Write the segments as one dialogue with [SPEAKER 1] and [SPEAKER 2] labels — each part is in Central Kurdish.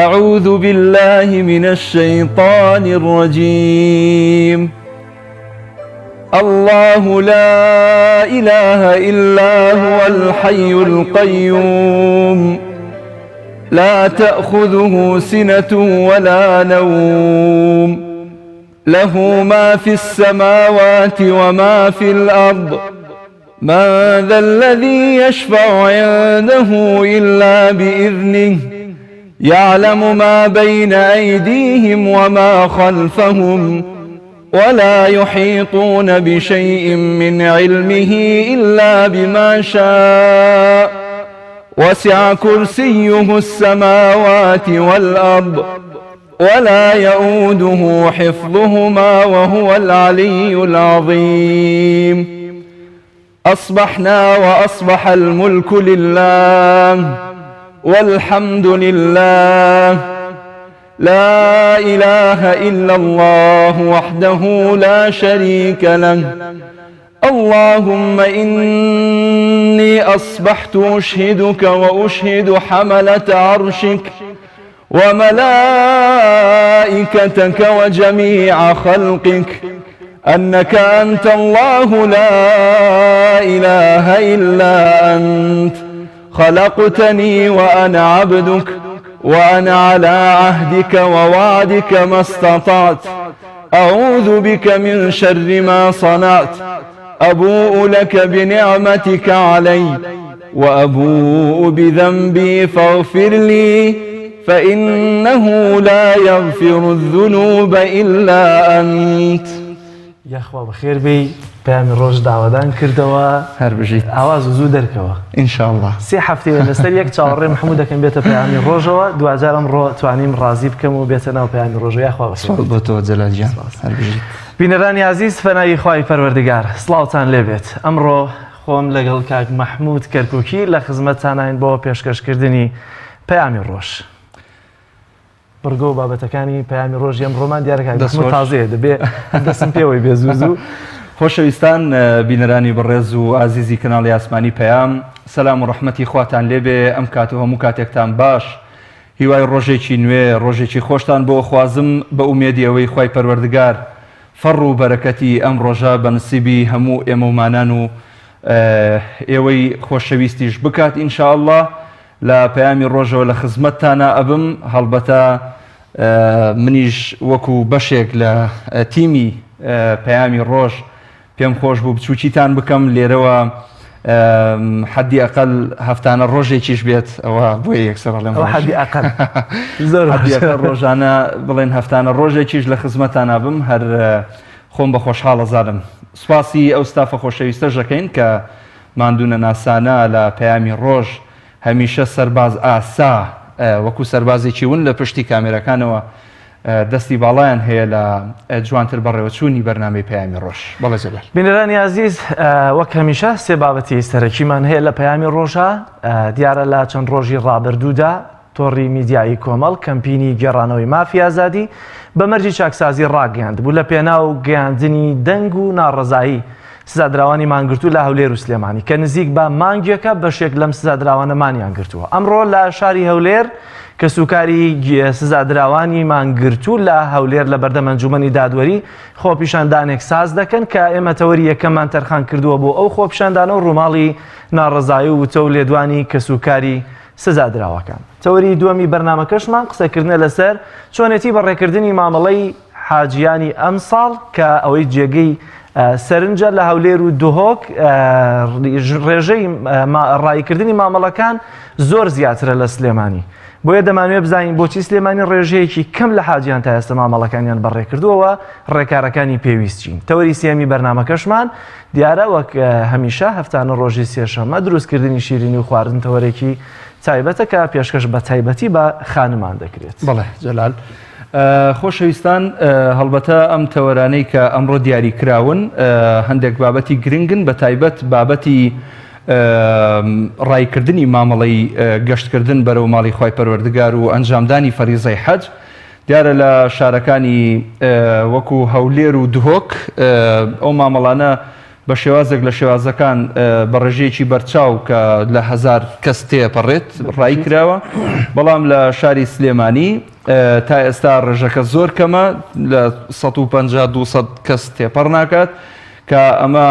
[SPEAKER 1] أعوذ بالله من الشيطان الرجيم. الله لا إله إلا هو الحي القيوم لا تأخذه سنة ولا نوم له ما في السماوات وما في الأرض من ذا الذي يشفع عنده إلا بإذنه يعلم ما بين أيديهم وما خلفهم ولا يحيطون بشيء من علمه إلا بما شاء وسع كرسيه السماوات والأرض ولا يؤوده حفظهما وهو العلي العظيم. أصبحنا وأصبح الملك لله والحمد لله لا إله إلا الله وحده لا شريك له. اللهم إني أصبحت أشهدك وأشهد حملة عرشك وملائكتك وجميع خلقك أنك أنت الله لا إله إلا أنت خلقتني وأنا عبدك وأنا على عهدك ووعدك ما استطعت أعوذ بك من شر ما صنعت أبوء لك بنعمتك علي وأبوء بذنبي فاغفر لي فإنه لا يغفر الذنوب إلا أنت.
[SPEAKER 2] یاخوا بەخێر بێی پەیامی ڕۆژ داوادان کردەوە
[SPEAKER 1] هەر بژیت
[SPEAKER 2] ئاواز و زوو دەرکەوە
[SPEAKER 1] ئینشاءالله.
[SPEAKER 2] 3 هەفتەیە لەسەر یەک چاوەڕێ محموود دەکەم بێتە پەیامی ڕۆژەوە دوجار ئەمڕۆ توانیم ڕازی بکەم و بێتە ناو پەیامی ڕۆژ. یاخوا
[SPEAKER 1] سوال بۆ تۆ جەلال گیان هەر بژیت.
[SPEAKER 2] بینەرانی عزیز فەنایی خوای پەروەردگار سڵاوتان لێبێت. ئەمڕۆ خۆم لەگەڵ کاک مەحموود کەرکووکی لە خزمەتتانین بۆ پێشکەشکردنی پەیامی ڕۆژ. بڕگە و بابەتەکانی پەیامی ڕۆژ ئەمڕۆمان دیارەکە تازەیە دەبێ دەسم پێوەی بێ زوو.
[SPEAKER 1] خۆشەویستان بینەرانی بەڕێز و ئازیزی کەناڵی ئاسمانی پەیام، سەلام و ڕەحمەتی خواتان لێبێ. ئەم کاتە هەموو کاتێکتان باش، هیوای ڕۆژێکی نوێ ڕۆژێکی خۆشتان بۆ خوازم بە ئومێدی ئەوەی خوای پەروەردگار فەڕ و بەرەکەتی ئەم ڕۆژە بە نسیبی هەموو ئێمەمانان و ئێوەی خۆشەویستیش بکات ئینشاءالله. لە پەیامی ڕۆژەوە لە خزمەتتانە ئەبم، هەڵبەتە منیش وەکو بەشێک لە تیمی پەیامی ڕۆژ پێم خۆش بوو بچووکیتان بکەم لێرەوە حەدی ئەقەل هەفتانە ڕۆژێکیش بێت. ئەوە بۆ یەکسەر لەم
[SPEAKER 2] حەدی ئەقەل
[SPEAKER 1] ڕۆژانە بڵێن هەفتانە ڕۆژێکیش لە خزمەتانە بم، هەر خۆم بە خۆشحاڵەزارم. سوپاسی ئەو ستافە خۆشەویستە ژەکەین کە ماندوونە ناسانە لە پەیامی ڕۆژ هەمیشە سەرباز ئاسا وەکو سەربازێکی ون لە پشتی کامێرەکانەوە دەستی باڵایان هەیە لە جوانتر بەڕێوەچوونی بەرنامەی پەیامی ڕۆژ. بەڵێ جەلال.
[SPEAKER 2] بینەرانی عزیز وەک هەمیشە سێ بابەتی سەرەکیمان هەیە لە پەیامی ڕۆژە. دیارە لە چەند ڕۆژی ڕابردوودا تۆڕی میدیایی کۆمەڵ کەمپینی گێڕانەوەی مافی ئازادی بەمەرجی چاکسازی ڕاگەیاند بوو لە پێناو گەیاندنی دەنگ و ناڕەزایی سزادراوانی مانگرتوو لە هەولێر و سلێمانی کە نزیک بە مانگیەکە بەشێک لەم سزادراوانەمانیان گرتووە. ئەمڕۆ لە شاری هەولێر کە سوکاری سزادراوانی مانگرتوو لە هەولێر لە بەردەم ئەنجومەنی دادوەری خۆپیشاندانێک ساز دەکەن کە ئێمە تەوەری یەکەممان تەرخان کردووە بۆ ئەو خۆپیشاندانە و ڕووماڵی ناڕەزایی و وتە و لێدوانی کە سوکاری سزادراوەکان. تەوەری دووەمی بەرنامەکەشمان قسەکردنە لەسەر چۆنێتی بەڕێکردنی مامەڵەی حاجیانی ئەم ساڵ کە ئەوەی جێگەی سەرنجە لە هەولێر و دهۆک ڕێژەی ڕایکردنی مامەڵەکان زۆر زیاترە لە سلێمانی. بۆیە دەمانوێت بزانین بۆچی سلێمانی ڕێژەیەکی کەم لە حاجیان تا ئێستا مامەڵەکانیان بەڕێکردووەوە ڕێکارەکانی پێویستچین. تەوەری سێمی بەرنامەکەشمان دیارە وەک هەمیشە هەفتانە ڕۆژی سێشەممە دروستکردنی شیرینی و خواردن تەوەرێکی تایبەتە کە پێشکەش بە تایبەتی بە خانمان دەکرێت.
[SPEAKER 1] بەڵێ جەلال. خۆشەویستان هەڵبەتە ئەم تەوەرانەی کە ئەمڕۆ دیاری کراون هەندێک بابەتی گرنگن، بە تایبەت بابەتی ڕایکردنی مامەڵەی گەشتکردن بەرەو ماڵی خوای پەروەردگار و ئەنجامدانی فەریزەی حەج. دیارە لە شارەکانی وەکو هەولێر و دهۆک ئەو مامەڵانە بە شێوازێک لە شێوازەکان بە ڕێژەیەکی بەرچاو کە لە 1000 کەس تێپەڕێت ڕای کراوە، بەڵام لە شاری سلێمانی تا ئێستا ڕێژەکە زۆر کەمە، لە 150-200 کەس تێپەڕ ناکات کە ئەمە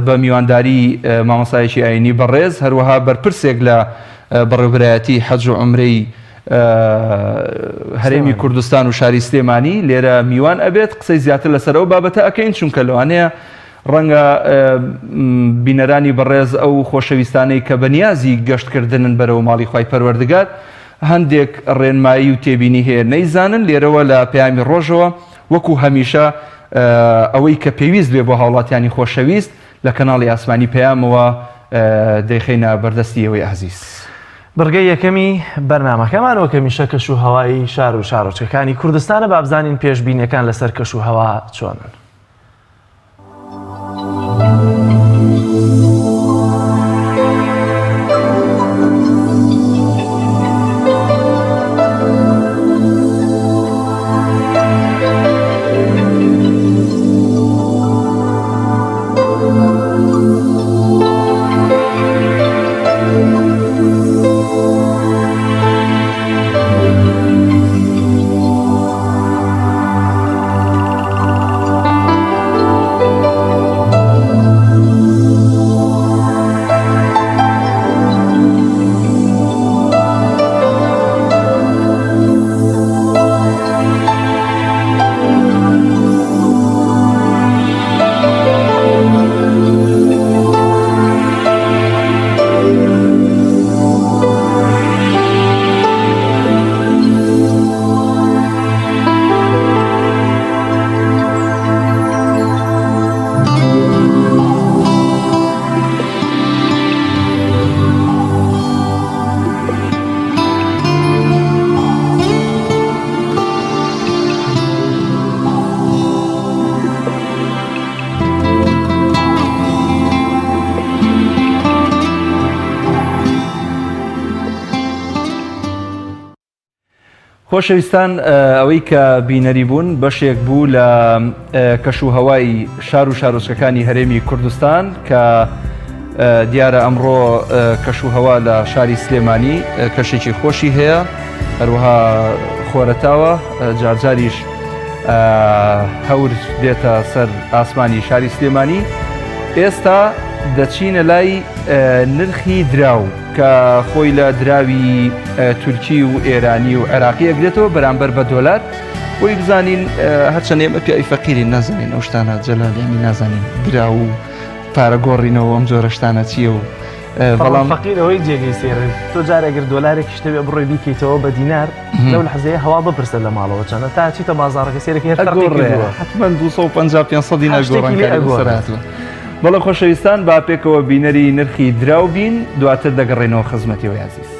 [SPEAKER 1] بە میوانداری مامۆستایەکی ئاینی بەڕێز، هەروەها بەرپرسێک لە بەڕێوەبرایەتی حەج و عومرەی هەرێمی کوردستان و شاری سلێمانی لێرە میوان ئەبێت. قسەی زیاتر لەسەر ئەو بابەتە ئەەکەین، چونکە لەوانەیە ڕەنگە بینەرانی بەڕێز ئەو خۆشەویستانەی کە بەنیازی گەشتکردنن بەرەو ماڵی خوای پەروەردگار هەندێک ڕێنمایی و تێبینی هەیە نەیزانن. لێرەوە لە پەیامی ڕۆژەوە وەکو هەمیشە ئەوەی کە پێویست بێ بۆ هاوڵاتیانی خۆشەویست لە کەناڵی ئاسمانی پەیامەوە دەیخینە بەردەستی ئەوەی عەزیز.
[SPEAKER 2] بڕگەی یەکەمی بەرنامەکەمان وەک هەمیشە کەش و هەوای شار و شارۆچکەکانی کوردستانە با بزانین پێشبینیەکان لەسەر کەش و هەوا چۆنن.
[SPEAKER 1] خۆشەویستان، ئەوەی کە بینەری بوون بەشێک بوو لە کەشوهەوای شار و شارۆچکەکانی هەرێمی کوردستان کە دیارە ئەمڕۆ کەشوهەوا لە شاری سلێمانی کەشێکی خۆشی هەیە، هەروەها خۆرەتاوە، جارجاریش هەور دێتە سەر ئاسمانی شاری سلێمانی. ئێستا دەچینە لای نرخی دراو کە خۆی لە دراوی تورکی و ئێرانی و عێراقی ئەگرێتەوە بەرامبەر بە دۆلار. بۆی بزانین هەرچەند ئێمە پیاوی فەقیری نازانین ئەو شتانە جەلالیانی نازانین، درا و پارە گۆڕینەوە ئەم جۆرە شتانە چییە و
[SPEAKER 2] بەڵام فەقیرەوەی جێگەی سێڕێت. تۆ جارێگر دۆلارێکی شتەوێ بڕۆی بیکەیتەوە بە دینار لەو لەحزەیە هەوا بپرسە لە ماڵەوە چەندە تا چیتە بازاڕەکە سێرەکە هەر
[SPEAKER 1] حتمەن 250-500 دینار گۆڕانکاریسەراتوە. بەڵە خۆشەویستان، با پێکەوە بینەری نرخی دراو بین، دواتر دەگەڕێنەوە خزمەتیەوەی عەزیز.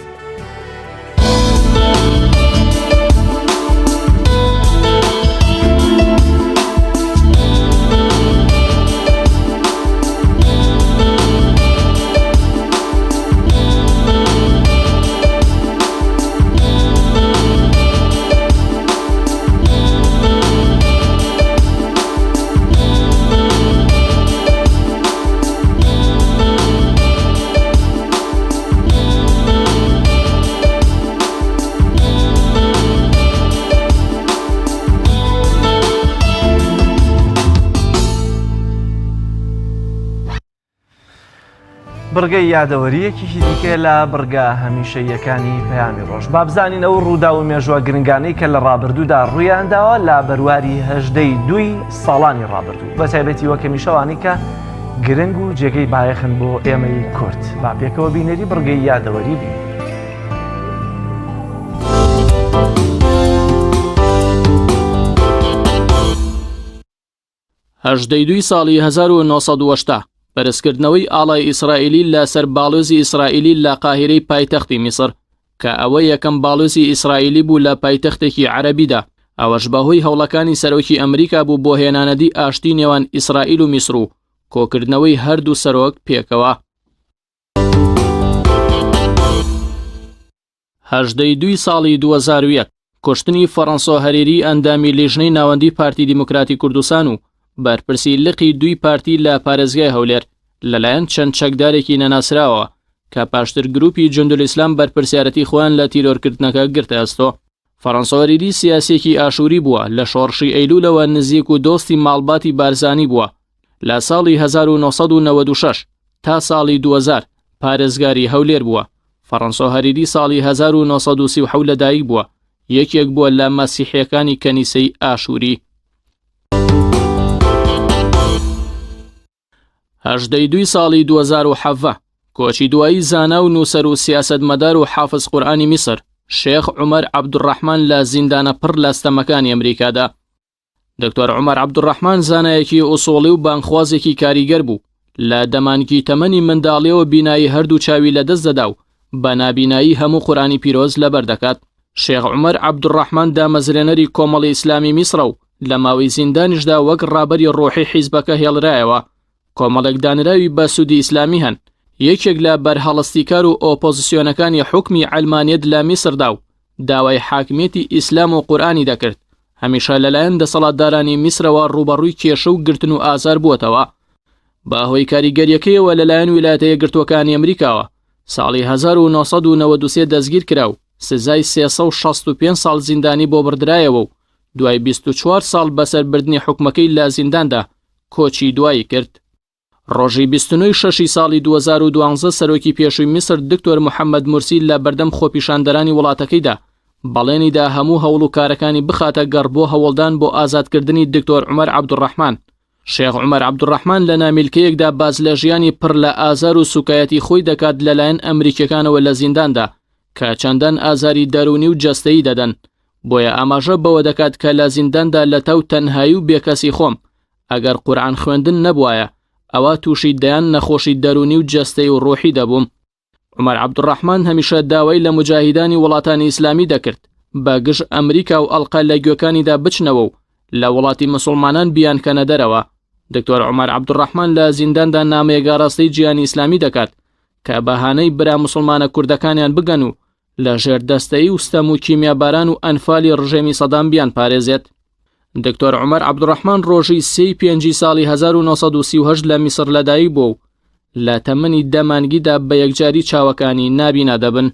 [SPEAKER 2] بڕگەی یادەوەریەکیشی دیکە لە بڕگە هەمیشەییەکانی پەیامی ڕۆژ. با بزانین ئەو ڕوودا و مێژوە گرنگانەی کە لە ڕابردوودا ڕوویانداوە لە بەرواری 18 ساڵانی ڕابردوو، بە تایبەتی وەک هەمیشەوانی کە گرنگ و جێگەی بایەخن بۆ ئێمەی کورد. با پێکەوە بینەری بڕگەی یادەوەری بین.
[SPEAKER 3] 18 ساڵی 1970 بەرزکردنەوەی ئاڵای ئیسرائیلی لە سەر باڵۆزی ئیسرائیلی لە قاهیرەی پایتەختی میسر کە ئەوە یەکەم باڵۆزی ئیسرائیلی بوو لە پایتەختێکی عەرەبیدا. ئەوەش بەهۆی هەوڵەکانی سەرۆکی ئەمریکا بوو بۆ هێنانەدی ئاشتی نێوان ئیسرائیل و میسر و کۆکردنەوەی هەردوو سەرۆک پێکەوە. 18 ساڵی 2001 کوشتنی فەڕەنسۆ هەرێری ئەندامی لیژنەی ناوەندی پارتی دیموکراتی کوردستان و بەرپرسی لقی دوی پارتی لە پارێزگای هەولێر لەلایەن چەند چەکدارێکی نەناسراوە کە پاشتر گروپی جوندول ئیسلام بەرپرسیارەتی خۆیان لە تیرۆرکردنەکە گرتە ئەستۆ. فەڕەنساوەریدی سیاسێکی ئاشووری بووە لە شۆڕشی ئەیلولەوە نزیک و دۆستی ماڵباتی بارزانی بووە. لە ساڵی 1996 تا ساڵی 2000 پارێزگاری هەولێر بووە. فەڕەنساوەریدی ساڵی 1937 لەدایک بووە، یەکێک بووە لە مەسیحیەکانی کەنیسەی ئاشووری. 18 ساڵی 2007 کۆچی دوایی زانا و نووسەر و سیاسەتمەدار و حافظ قورئانی میسر شێخ عومەر عەبدوڕەحمان لە زیندانە پڕ لە ستەمەکانی ئەمریکادا. دکتۆر عومەر عەبدوڕەحمان زانایەکی ئوسوڵی و بانخوازێکی کاریگەر بوو. لە دەمانگی تەمەنی منداڵیەوە بینایی هەردوو چاوی لەدەست دەدا و بە نابینایی هەموو قورئانی پیرۆز لەبەر دەکات. شێخ عومەر عەبدوڕەحمان دامەزرێنەری کۆمەڵی ئیسلامی میسرە و لە ماوەی زیندانیشدا وەک ڕابەری ڕۆحی حیزبەکە هێڵرایەوە. کۆمەڵێک دانراوی بە سوودی ئیسلامی هەن، یەکێک لە بەرهەڵەستیکار و ئۆپۆزیسیۆنەکانی حوکمی عەلمانیەت لە میسردا و داوای حاکمیەتی ئیسلام و قورئانی دەکرد. هەمیشە لەلایەن دەسەڵاتدارانی میسرەوە ڕوبەڕووی کێشە و گرتن و ئازار بووەتەوە. بە هۆی کاریگەریەکەیەوە لەلایەن ویلایەتە یەکگرتووەکانی ئەمریکاوە ساڵی 1993 دەستگیر کرا و سزای 365 ساڵ زیندانی بۆ بڕدرایەوە و دوای 24 ساڵ بەسەربردنی حکومەکەی لە زینداندا کۆچی دوایی کرد. ڕۆژی 29 ساڵی 2012 سەرۆکی پێشووی میسر دکتۆر محەممەد مورسی لە بەردەم خۆپیشاندەرانی وڵاتەکەیدا بەڵێنیدا هەموو هەوڵ و کارەکانی بخاتە گەڕ بۆ هەوڵدان بۆ ئازادکردنی دکتۆر عومەر عەبدوڕەحمان. شێخ عومەر عەبدوڕەحمان لە نامیلکەیەکدا باز لە ژیانی پڕ لە ئازار و سوکایەتی خۆی دەکات لەلایەن ئەمریکەکانەوە لە زینداندا کە چەندان ئازاری دەرونی و جەستەیی دەدەن. بۆیە ئاماژە بەوە دەکات کە لە زینداندا لە تەو تەنهایی و بێکەسی خۆم ئەگەر قورئان خوێندن نەبوایە ئەوە تووشی دەیان نەخۆشی دەرونی و جەستەی و ڕۆحی دەبووم. عومەر عەبدوڕەحمان هەمیشە داوای لە مجاهیدانی وڵاتانی ئیسلامی دەکرد بە گشت ئەمریکا و ئەڵقە لە گوێکانیدا بچنەوە و لە وڵاتی مسلمانان بیانکەنە دەرەوە. دکتۆر عومەر عەبدوڕەحمان لە زینداندا نامەیەک ڕاستی جیهانی ئیسلامی دەکات کە بەهانەی برا مسلمانە کوردەکانیان بگەن و لە ژێر دەستەیی و ستەم و کیمیاباران و ئەنفالی ڕژێمی سەدام بیان پارێزێت. دکتۆر عومەر عەبدوڕەحمان ڕۆژی 3 ساڵی 1938 لە میسر لەدایک بوو و لە تەمەنی دەمانگیدا بە یەکجاری چاوەکانی نابینا دەبن.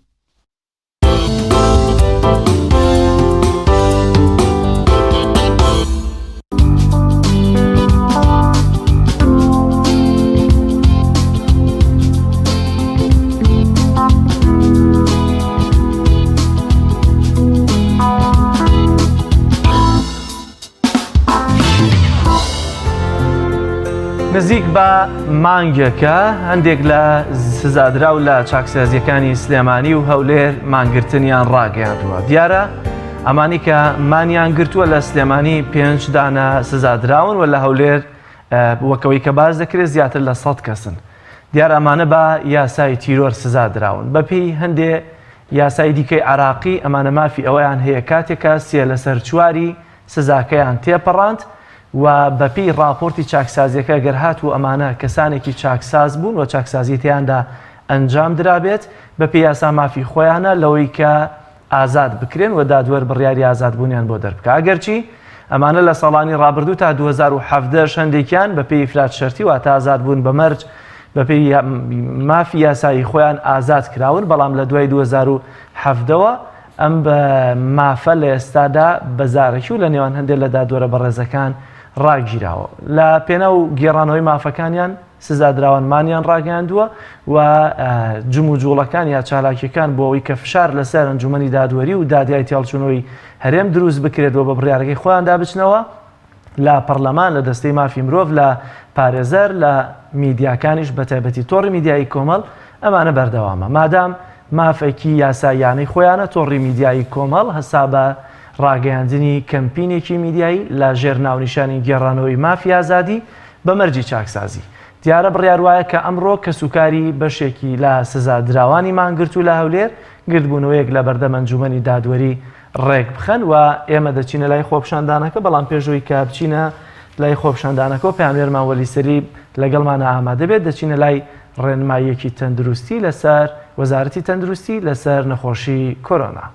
[SPEAKER 2] نزیک بە مانگێکە هەندێک لە سزادرا و لە چاکسازیەکانی سلێمانی و هەولێر مانگرتنیان ڕاگەیاندووە. دیارە ئەمانی کە مانیان گرتووە لە سلێمانی 5 دانە سزادراون و لە هەولێر وەکەوەی کە باز دەکرێت زیاتر لە 100 کەسن. دیار ئەمانە بە یاسای تیرۆر سزادراون. بەپێی هەندێ یاسای دیکەی عراقی ئەمانە مافی ئەوەیان هەیە کاتێکە سێ لەسەر چواری سزاکەیان تێپەڕاند و بەپی راپۆرتی چاکسازیەکە گەرهات و ئەمانە کەسانێکی چاکساز بوون و چاکسازیتیاندا ئەنجام درابێت بەپی یاسا مافی خۆیانە لەوەی کە ئازاد بکرێن و دادوەر بڕیاری ئازادبوونیان بۆ دەربکە. ئەگەرچی ئەمانە لە ساڵانی ڕابردوو تا 2017 هەندێکیان بەپی فرات شەرتی و تا ئازاد بوون بە مەرج بەپی مافی یاسایی خۆیان ئازاد کراون، بەڵام لە دوای 2017ەوە ئەم بە مافە لە ئێستادا بەزارێکی و لە نێوان هەندێک لە دادوەرە بەڕێزەکان ڕاگیراوە. لە پێنە و گێڕانەوەی مافەکانیان سزادراوانمانیان ڕاگەاندووە و جم و جوڵەکان یا چالاکیەکان بۆ ئەوەی کە فشار لەسەر ئەنجومەنی دادوەری و دادیای تێڵچوونەوەی هەرێم دروست بکرێتەوە بە بڕیارەکەی خۆیان دابچنەوە لە پەرلەمان، لە دەستەی مافی مرۆڤ، لە پارێزەر، لە میدیاکانیش بە تایبەتی تۆڕی میدیایی کۆمەڵ ئەمانە بەردەوامە. مادام مافێکی یاساییانەی خۆیانە تۆڕی میدیایی کۆمەڵ هەسا بە ڕاگەیاندنی کەمپینێکی میدیایی لە ژێر ناونیشانی گێڕانەوەی مافی ئازادی بە مەرجی چاکسازی. دیارە بڕیار وایە کە ئەمڕۆ کەسوکاری بەشێکی لە سزادراوانی مانگرت و لە هەولێر گردبوونەوەیەک لە بەردەم ئەنجومەنی دادوەری ڕێک بخەن و ئێمە دەچینە لای خۆپشاندانەکە، بەڵام پێشەوەی کە بچینە لای خۆپشاندانەکە و پامێرمان وەلیسەری لەگەڵمانە ئامادە بێت، دەچینە لای ڕێنماییەکی تەندروستی لەسەر وەزارەتی تەندروستی لەسەر نەخۆشی کۆرۆنا.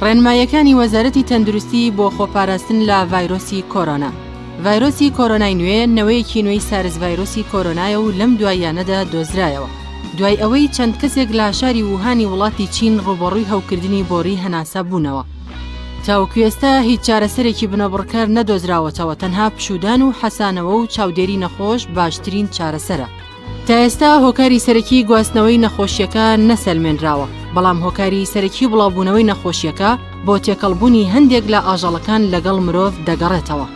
[SPEAKER 4] ڕێنمایەکانی وەزارەتی تەندروستی بۆ خۆپاراستن لە ڤایرۆسی کۆرۆنا. ڤایرۆسی کۆرۆنای نوێ نەوەیەکی نوێی سارس ڤایرۆسی کۆرۆنایە و لەم دواییانەدا دۆزرایەوە. دوای ئەوەی چەند کەسێک لە شاری ووهانی وڵاتی چین ڕوبەڕووی هەوکردنی بۆڕی هەناسا بوونەوە. تاوەکو ئێستا هیچ چارەسەرێکی بنەبڕکار نەدۆزراوەتەوە، تەنها پشودان و حەسانەوە و چاودێری نەخۆش باشترین چارەسەرە. تا ئێستا هۆکاری سەرەکی گواستنەوەی نەخۆشیەکە نەسەلمێنراوە، بەڵام هۆکاری سەرەکی بڵاوبوونەوەی نەخۆشیەکە بۆ تێکەڵبوونی هەندێک لە ئاژەڵەکان لەگەڵ مرۆڤ دەگەڕێتەوە.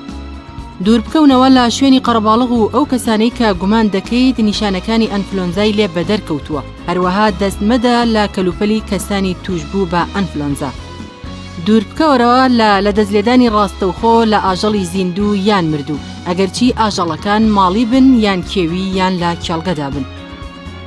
[SPEAKER 4] دووربکەونەوە لە شوێنی قەرەباڵغ و ئەو کەسانەی کە گومان دەکەیت نیشانەکانی ئەنفلۆنزای لێ بەدەرکەوتووە، هەروەها دەستمەدە لە کەلوپەلی کەسانی توشبوو بە ئەنفلۆنزا. دووربکەوەرەوە لە دەستلێدانی ڕاستەوخۆ لە ئاژەڵی زیندوو یان مردوو، ئەگەرچی ئاژەڵەکان ماڵی بن یان کێوی یان لە کێڵگەدا بن.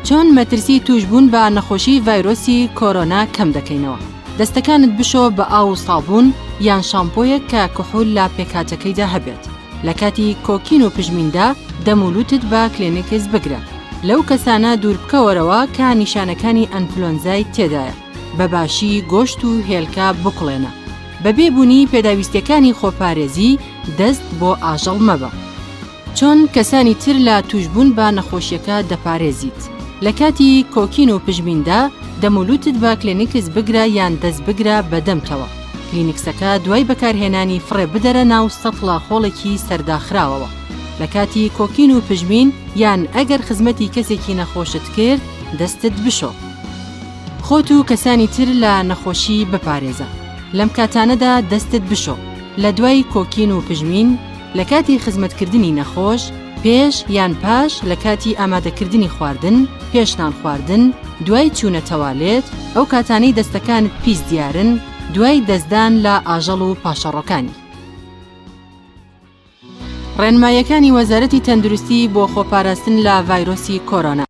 [SPEAKER 4] چۆن مەترسی توشبوون بە نەخۆشی ڤایرۆسی کۆرۆنا کەم دەکەینەوە؟ دەستەکانت بشۆ بە ئاو و سابوون یان شامپۆیەک کە کحول لە پێکاتەکەیدا هەبێت. لە کاتی کۆکین و پژمیندا دەمولوتت بە کلێنێکس بگرە. لەو کەسانە دووربکەوەرەوە کە نیشانەکانی ئەنفلۆنزای تێدایە، بەباشی گۆشت و هێلکە بکوڵێنە. بەبێ بوونی پێداویستەکانی خۆپارێزی دەست بۆ ئاژەڵ مەبە. چۆن کەسانی تر لە توشبوون بە نەخۆشیەکە دەپارێزیت؟ لە کاتی کۆکین و پژمیندا دەمولوتت بە کلێنیکس بگرە یان دەست بگرە بەدەمتەوە. کلینیکسەکە دوای بەکارهێنانی فڕێ بدەرە ناو سەتڵە خۆڵێکی سەرداخراوەوە. لە کاتی کۆکین و پژمین یان ئەگەر خزمەتی کەسێکی نەخۆشت کرد دەستت بشۆ. خۆت و کەسانی تر لە نەخۆشی بپارێزە. لەم کاتانەدا دەستت بشۆ. لە دوای کۆکین و پژمین، لە کاتی خزمەتکردنی نەخۆش، پێش یان پاش، لە کاتی ئامادەکردنی خواردن، پێشنان خواردن، دوای چوونە تەوالێت، ئەو کاتانەی دەستەکانت پیس دیارن، دوای دەستدان لە ئاژەڵ و پاشەڕۆکانی. ڕێنمایەکانی وەزارەتی تەندروستی بۆ خۆپاراستن لە ڤایرۆسی کۆرۆنا.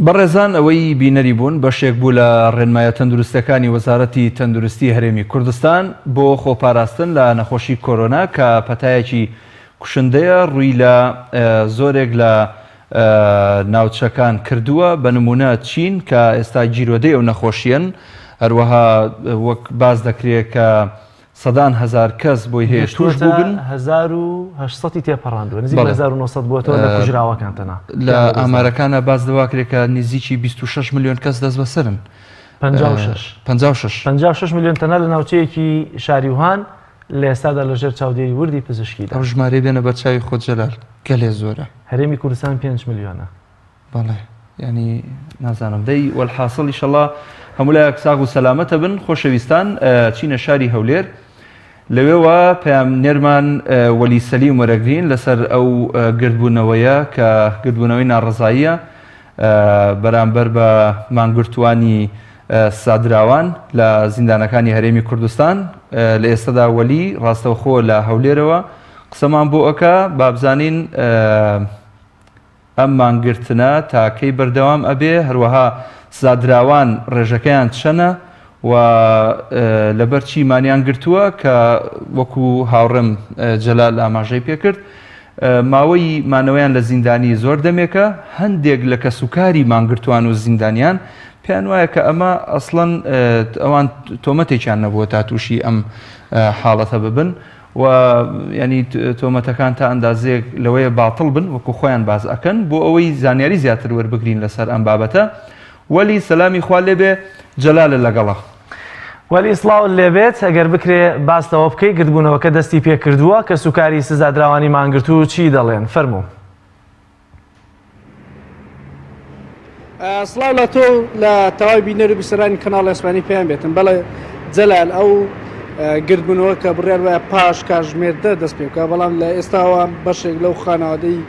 [SPEAKER 1] بەڕێزان ئەوەی بینەری بوون بەشێک بوو لە ڕێنمایە تەندروستەکانی وەزارەتی تەندروستی هەرێمی کوردستان بۆ خۆپاراستن لە نەخۆشی کۆرۆنا کە پەتایەکی کوشندەیە ڕووی لە زۆرێک لە ناوچەکان کردووە، بە نمونە چین کە ئێستا گیرۆدەی ئەو نەخۆشیەن، هەروەها وەک باز دەکرێت کە سەدان هەزار کەس بۆی هەیە توش بووبن،
[SPEAKER 2] 1800 تێپەڕاندووە، نزیک 1900 بووەوە لە کوژراوەکان تەنها.
[SPEAKER 1] لە ئامارەکانە باز دەواکرێت کە نزیکی 26 میلیۆن کەس دەست بەسەرن.
[SPEAKER 2] 56 میلیۆن تەنها لە ناوچەیەکی شاری ووهان لە ئێستادا لەژێر چاودێری وردی پزیشکیدا.
[SPEAKER 1] ئەو ژمارە بێنە بە چاوی خۆت جەلال گەلێ زۆرە.
[SPEAKER 2] هەرێمی کوردستان 5 میلیۆنە.
[SPEAKER 1] بەڵێ، ینی نازانم دەی وەلحاصڵ ئیشەڵڵا هەموو لایەک ساغ و سەلامەتە بن. خۆشەویستان، چینە شاری هەولێر لەوێوە پەیامنێرمان وەلی سەلیم وەرەگرین لەسەر ئەو گردبوونەوەیە کە گردبوونەوەی ناڕەزاییە بەرامبەر بە مانگرتوانی سادراوان لە زیندانەکانی هەرێمی کوردستان. لە ئێستادا وەلی ڕاستەوخۆ لە هەولێرەوە قسەمان بۆ ئەکا بابزانین ئەم مانگرتنە تاکەی بەردەوام ئەبێ، هەروەها سادراوان ڕێژەکەیان چەنە و لەبەر چی مانیان گرتووە کە وەکو هاوڕێم جەلال ئاماژەی پێکرد. ماوەی مانەوەیان لە زیندانی زۆر دەمێکە، هەندێک لە کەسوکاری مانگرتوان و زیندانیان پێیان وایە کە ئەمە ئەسڵەن ئەوان تۆمەتێکیان نەبووە تا تووشی ئەم حاڵەتە ببن و ینی تۆمەتەکان تا ئەندازەیەک لەوەیە باڵتڵ بن وەکو خۆیان باز ئەکەن بۆ ئەوەی زانیاری زیاتر وەربگرین لەسەر ئەم بابەتە. وەلی سەلامی خوا لێبێ، جەلالە لەگەڵە.
[SPEAKER 2] وەلی ئیسڵاو لێبێت، ئەگەر بکرێ باستەوە بکەی گردبوونەوەکە دەستی پێ کردووە کە سوکاری سزادراوانی مانگرتوو چی دەڵێن؟ فەرموو.
[SPEAKER 5] سڵاو لە تۆ لە تەواوی بینەر و بیسەرانی کەناڵ ئەسمانی پێیان بێتن. بەڵێ جەلال، ئەو گردبوونەوە کە بڕیار وایە پاش کاتژمێردە دەست پێ بکە، بەڵام لە ئێستاوە بەشێک لەو خانەوادەی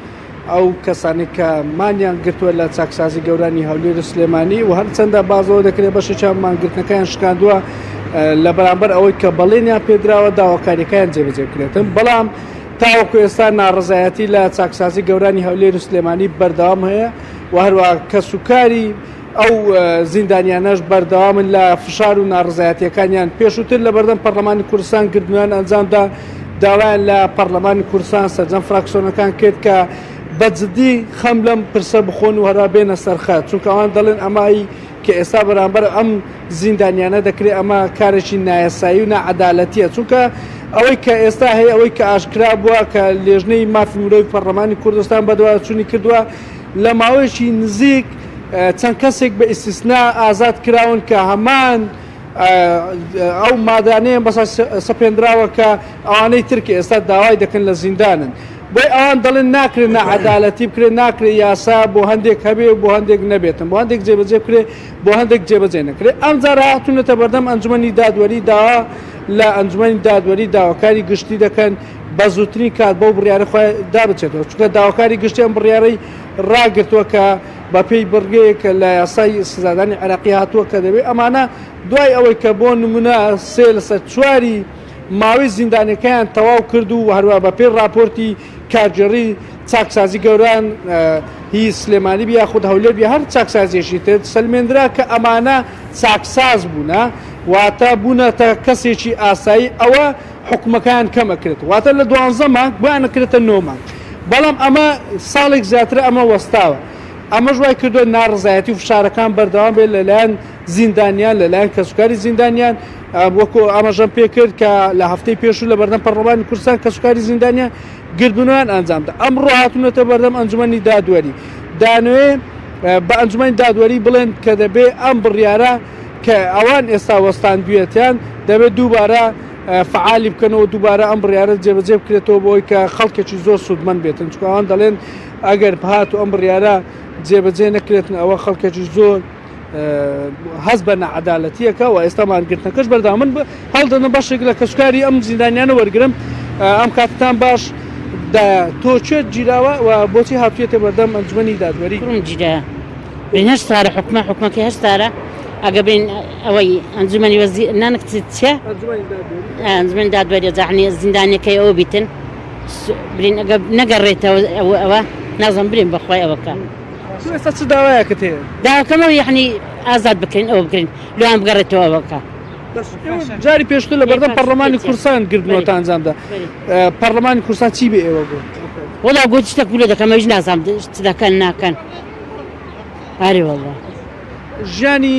[SPEAKER 5] ئەو کەسانی کە مانیان گرتووە لە چاکسازی گەورانی هەولێر سلێمانی و هەرچەندە بازەوە دەکرێت بەشێکیان مانگرتنەکەیان شکاندووە لە بەرامبەر ئەوەی کە بەڵێنیان پێدراوە داواکاریەکەیان جێبەجێ بکرێتن. بەڵام تاوەکو ئێستا ناڕزایەتی لە چاکسازی گەورانی هەولێر سلێمانی بەردەوام هەیە و هەروە کەسوکاری ئەو زیندانیانەش بەردەوامن لە فشار و ناڕزایەتیەکانیان پێشووتر لە بەردەم پەرلەمانی کوردستان گردنیان ئەنجامدا داوایان لە پەرلەمانی کوردستان سەرجەم فراکسیۆنەکان کرد کە بەجددی خەم لەم پرسە بخۆن و هەرا بێنە سەرخەت چونکە ئەوان دەڵێن ئەمایی کە ئێستا بەرامبەر ئەم زیندانیانە دەکرێت ئەمە کارێکی نایەسایی و نەعەدالەتیە چونکە ئەوەی کە ئێستا هەیە ئەوەی کە ئاشکرا بووە کە لێژنەی مافی مرۆڤی پەرلەمانی کوردستان بەدوای چوونی کردووە لە ماوەیەکی نزیک چەند کەسێک بە ئیسtisنا ئازاد کراون کە هەمان ئەو مادانەیە بەسا سەپێنراوە کە ئەوانەی ترکی ئێستا داوای دەکەن لە زیندانن بۆی ئەوان دەڵێن ناکرێت نەعەدالەتی بکرێت ناکرێت یاسا بۆ هەندێک هەبێ بۆ هەندێک نەبێتن بۆ هەندێک جێبەجێ بکرێت بۆ هەندێک جێبەجێ نەکرێت ئەم جارە هاتوونەتە بەردەم ئەنجومەنی دادوەری داوا لە ئەنجومەنی دادوەری داواکاری گشتی دەکەن بە زووترین کات بەو بڕیارە خۆی دابچێتەوە چونکە داواکاری گشتی ئەم بڕیارەی ڕاگرتووە کە بە پێی بڕگەیەکە لە یاسای سزادانی عێراقی هاتووە کە دەبێت ئەمانە دوای ئەوەی کە بۆ نمونە 3/4 ماوەی زیندانەکەیان تەواو کرد و هەروە بە پێی راپۆرتی کارگەڕی چاکسازی گەوران هی سلێمانی بیا خود هەولێر بیا هەر چاکسازیێکی تر سلمێنرا کە ئەمانە چاکساز بوونە واتە بوونەتە کەسێکی ئاسایی ئەوە حکومەکان کەمە کرێت واتە لە 12 مانگ بۆیان نەکرێتە 9 مانگ بەڵام ئەمە ساڵێک زیاتر ئەمە وەستاوە ئەمەش وای کردو ناڕزایەتی و فشارەکان بەردەوام بێت لەلایەن زیندانیان لەلایەن کەسوکاری زیندانیان وەکو ئاماژەم پێ کرد کە لە هەفتەی پێشوو لە بەردەم پەرلەمانی کوردستان کەسوکاری زیندانیان گردبوونیان ئەنجامدا ئەمڕۆ هاتوونەتە بەردەم ئەنجومەنی دادوەری دانوێ بە ئەنجومەنی دادوەری بڵێن کە دەبێ ئەم بڕیارە کە ئەوان ئێستا وەستاندوێتیان دەبێت دووبارە فعالی بکەنەوە دووبارە ئەم بڕیارە جێبەجێ بکرێتەوە بۆی کە خەڵکێکی زۆر سوودمەند بێتن چونکە ئەوان دەڵێن ئەگەر هات و ئەم بڕیارە جێبەجێ نەکرێتن ئەوە خەڵکێکی زۆر هەست بە نەعەدالەتیەکە و ئێستا مانگرتنەکەش بەردەوام هەڵدەنە بەشێک لە کەسوکاری ئەم زیندانیانە وەرگرم ئەم کاتتان باش تۆ چێت گیراوە و بۆچی هاتوویەتە بەردەم ئەنجومەنی دادوەری
[SPEAKER 6] جیرە بین هەشت سارە حکومەکەی هەشت سارە ئەگە بین ئەوەی ئەنجومەنی وەزی نانکچێت چێ ئەنجومەنی دادوەری جاعنی زیندانەکەی ئەوە بیتن برین ئەگە نەگەڕێتەوە ئەوە نازم برین بەخوای ئەوەکە
[SPEAKER 5] ئێستا چ داوایەکەت هەیە
[SPEAKER 6] داواکەمەوە یعنی ئازاد بکەین ئەوە بکەین لەوان بگەڕێتەوە ئەوەکە
[SPEAKER 5] جاری پێشتر لە بەردەم پەرلەمانی کوردستان گردنەوەتە ئەنجامدا پەرلەمانی کوردستان چی بێ ئێوە بوو
[SPEAKER 6] وەڵا گوتی شتێک بوو لێ دەکەم ئەویش نازانم چ دەکەن ناکەن ئاری وەڵا
[SPEAKER 5] ژیانی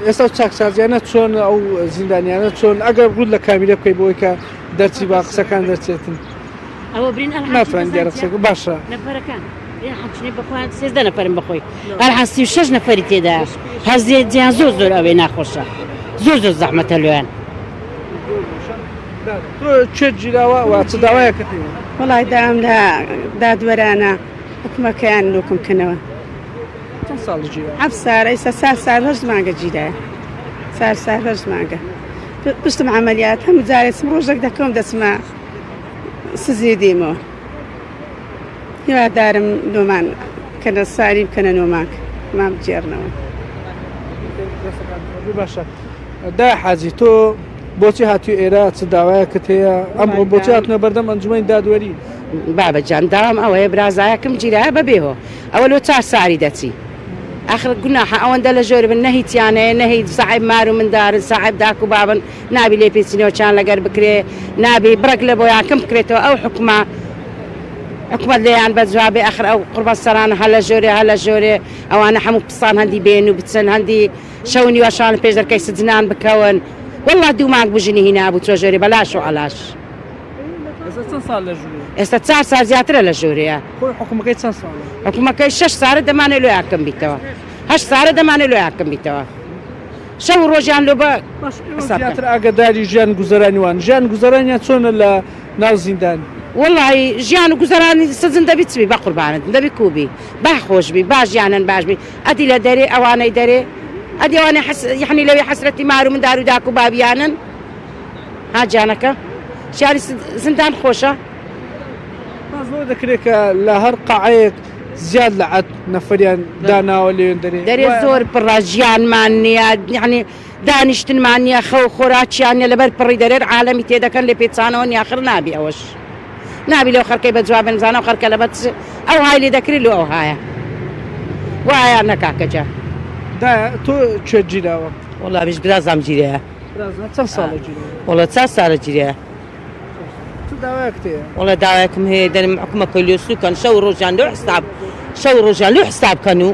[SPEAKER 5] ئێستا چاکسازیانە چۆن ئەو زیندانیانە چۆن ئەگەر ڕوود لە کامیرە بکەی بۆی کە دەرچی با قسەکان دەرچێتن
[SPEAKER 6] ئەوە برین
[SPEAKER 5] ناتوانین دیارە قسەکە باشە
[SPEAKER 6] نەفەرەکان حچنی بخۆیان 13 نەفەرم بخۆی هەر 36 نەفەری تێدا هەزیان زۆر ئەوێ ناخۆشە زۆر زەحمەتە لێیان
[SPEAKER 5] چێت گیراوە و چ داوایەکەت هەیە
[SPEAKER 7] وڵای دام لە دادوەرانە حکومەکەیان لۆکمکەنەوە
[SPEAKER 5] چەند ساڵ گیراوە
[SPEAKER 7] ئەف سارە ئێستا سار هەشت مانگە گیرایە سار هەشت مانگە پشتم عملیات هەموو جارێتم ڕۆژێک دەکەم دەچمە سزی دیمەوە هیوادارم نۆمان کەنە ساری بکەنە نۆمانک مام بجێڕنەوە
[SPEAKER 5] باشە دا حاجی تۆ بۆچی هاتووی ئێرە چ داوایەکەت هەیە ئەمڕۆ بۆچی هاتنە بەردەم ئەنجومەنی دادوەری
[SPEAKER 6] بابەجان داوام ئەوەیە برازایەکەم گیرایە بەبێەوە ئەوە لۆ 4 ساری دەچی آخر گوناحە ئەوەندە لە ژۆر بن نەهیتیانەیە نەهیت ساحب مار و مندارن ساحب داک و بابن نابی لێ پێچینەوە چیان لەگەر بکرێ نابی بڕک لە بۆ یاکەم بکرێتەوە ئەو حکومەت لێیان بە جوابێ ئەخر ئەو قوربە سەرانە هەلە ژۆرێ ئەوانە هەموو پستان هەندی بێن و بچن هەندی شەونی وەشان پێش دەرکەی سجنان بکەون والله دوو مانگ بژنی هینا بوو تۆ ژۆرێ بەلاش و عەلاش ئێستا 4 سال زیاترە لە ژۆرەیە
[SPEAKER 5] حکومەکەی چەند ساڵە
[SPEAKER 6] حکومەکەی 6 سارە دەمانێت لۆ یاکەم بیتەوە 8 سارە دەمانێت لۆ یاکەم بیتەوە شەو ڕۆژیان لۆ بە
[SPEAKER 5] زیاتر ئاگاداری ژیان گوزەرانیوان ژیان گوزەرانیان چۆنە لە ناو زیندان
[SPEAKER 6] والله ژیان و گوزەرانی سزن دەبی چبی بە قوربانت دەبی کوبی با خۆشبی با ژیانن باشبی ئەدی لە دەرێ ئەوانەی دەرێ ئەدی ئەوانە یعنی لەوێ حەسرەتی مار و مندار و داک و بابیانن ها جانەکە شیاری زندان خۆشە
[SPEAKER 5] زۆر دەکرێت کە لە هەر قەعەیەک زیاد لە عەد نەفەریان داناوە لێوێن
[SPEAKER 6] دەرێ زۆر پڕە ژیانمان نییە یعنی دانیشتنمان نییە خەو خۆراکیان نیە لەبەر پڕی دەرێت عالەمی تێدەکەن لێ پێچانەوە نیاخر نابی ئەوەش نابی لەو خەرکەی بە جواب بنزانە و خەرکە لەبەت ئەو های لێ دەکرێت لۆ ئەو هایە وایە نەکاکەجا
[SPEAKER 5] تۆ کوێ گیراوە
[SPEAKER 6] وڵا بیش برازام گیرەیە
[SPEAKER 5] چەند ساڵە گیراوە
[SPEAKER 6] وڵە چند ساڵە گیرەیە
[SPEAKER 5] تو داوایەک تەیە
[SPEAKER 6] وڵە داوایەکم هەیە دەرم حکومە کۆلیۆسوکەن شەو ڕۆژان لۆ حساب بکەن و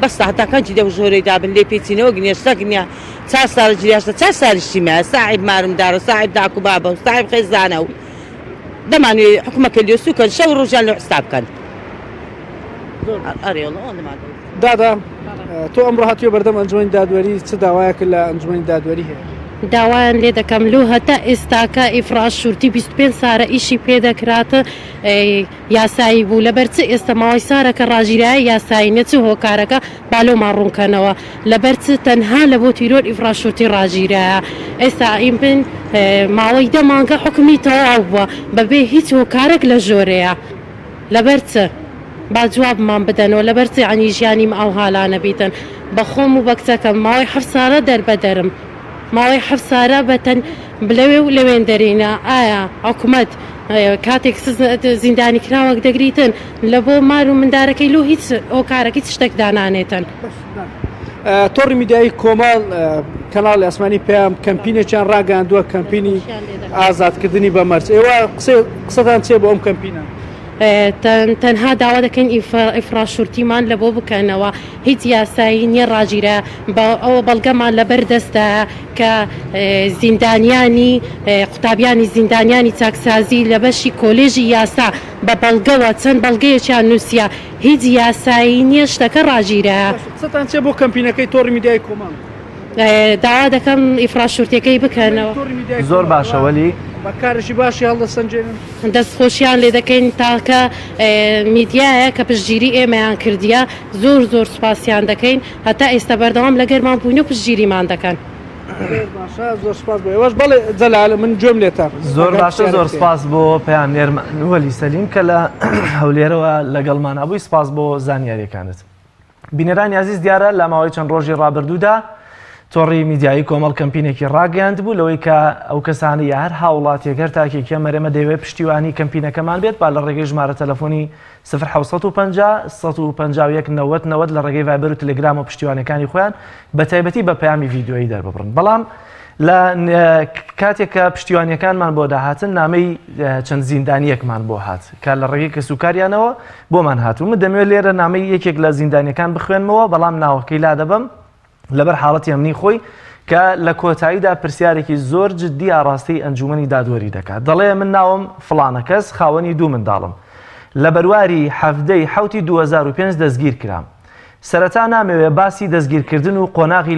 [SPEAKER 6] بەس تاقەکانجی دە ژۆرەی دابن لێ پێچینەوە گنێشتەگنیا چا ساڵە گیریاشتە چا ساڵیشتیمە ساحیب مارمدارە ساحیب داک و بابە و ساحیب خێزانە و دەمانوێت حکومە کۆلیۆسوکەن شەو ڕۆژان لۆ حساب بکەن
[SPEAKER 5] دادا تۆ ئەمڕۆ هاتووە بەردەم ئەنجومەی دادوەری چ داوایەکە لە ئەنجومەی دادوەری هەیە
[SPEAKER 8] داوایان لێ دەکەم لۆ هەتا ئێستاکە ئیفراشورتی 25 سارە ئیشی پێدەکراتە یاسایی بوو لەبەر چ ئێستا ماوەی سارەکە ڕاژیرای یاسایی نەچ هۆکارەکە بالۆمان ڕوونکەنەوە لەبەر چ تەنها لە بۆ تیرۆر ئیفراشورتی ڕاژیرایە ئێستا ئیم بن ماوەی دەمانگە حکومی تەواو بووە بەبێ هیچ هۆکارێک لە ژۆرەیە لەبەر چ با جوابمان بدەنەوە لەبەر چ عنی ژیانیم ئەو هالانە بیتن بەخۆم و بەکچەکەم ماوەی 7 ساڵە دەربەدەرم ماوەی 7 سارە بەتەن بلەوێ و لەوێن دەرێنە ئایا حکوومەت کاتێک زیندانی کراوەک دەگریتن لە بۆ مار و مندارەکەی لۆ هیچ ئۆکارەکەی شتێک دانانێتن
[SPEAKER 5] تۆڕی میدیایی کۆمەڵ کەناڵی ئاسمانی پێیان کەمپینێکیان ڕاگەاندووە کەمپینی ئازادکردنی بە مەرج ئێوە قسەتان چێ بۆ ئەم کەمپینە
[SPEAKER 8] تەنها داوا دەکەین ئیفراشورتیمان لە بۆ بکەنەوە هیچ یاسایی نییە ڕاژیرە بە ئەوە بەڵگەمان لەبەر دەستە کە زیندانیانی قوتابیانی زیندانیانی چاکسازی لە بەشی کۆلێژی یاسا بە بەڵگەوە چەند بەڵگەیەکیان نووسە هیچ یاسایی نییە شتەکە ڕاژیرە
[SPEAKER 5] قسەتان چێ بۆ کەمپینەکەی تۆڕی میدیایی کۆمەڵ
[SPEAKER 8] داوا دەکەم ئیفراشورتەکەی بکەنەوە
[SPEAKER 2] زۆر باشەوەلی
[SPEAKER 5] بەکارشی باشی هەڵدەسەنجێنن
[SPEAKER 8] دەستخۆشیان لێ دەکەین تاکە میدیایە کە پشتگیری ئێمەیان کردیە زۆر سوپاسیان دەکەین هەتا ئێستا بەردەوام لە گەرمان بووین و پشتگیریمان دەکەن
[SPEAKER 5] زۆر سپاس بۆ ئێوەش بەڵێ جەلال من گوێم لێتە
[SPEAKER 2] زۆر باشە زۆر سپاس بۆ پەیامێر وەلی سەلیم کە لە هەولێرەوە لەگەڵمان ئەبووی سپاس بۆ زانیاریەکانت بینەرانی عزیز دیارە لە ماوەی چەند ڕۆژی ڕابردوودا تۆڕی میدیایی کۆمەڵ کەمپینێکی ڕاگەاند بوو لەوەی کە ئەو کەسانی یا هەر هاوڵاتیەکەر تاکێکە مەرەمە دەوێت پشتیوانی کەمپینەکەمان بێت با لە ڕێگەی ژمارە تەلەفۆنی 1950 151 90 لە ڕێگەی ڤایبەر و تەلێگرام و پشتیوانەکانی خۆیان بە تایبەتی بە پەیامی ڤیدیۆیی دەرببڕن بەڵام لە کاتێک کە پشتیوانیەکانمان بۆ داهاتن نامەی چەند زیندانیەکمان بۆ هات کە لە ڕێگەی کەسوکاریانەوە بۆمان هاتوو من دەمەوێت لێرە نامەی یەکێک لە زیندانیەکان بخوێنمەوە بەڵام ناوەکەی لا دەبم لەبەر حاڵەتی ئەمنی خۆی کە لە کۆتاییدا پرسیارێکی زۆر جددی ئاڕاستی ئەنجومەنی دادوەری دەکات دەڵێ من ناوم فڵانە کەس خاوەنی 2 منداڵم لە بەرواری هەفتەی حوتی 2005 دەستگیر کرام سەرەتا نامەوێت باسی دەستگیرکردن و قۆناغی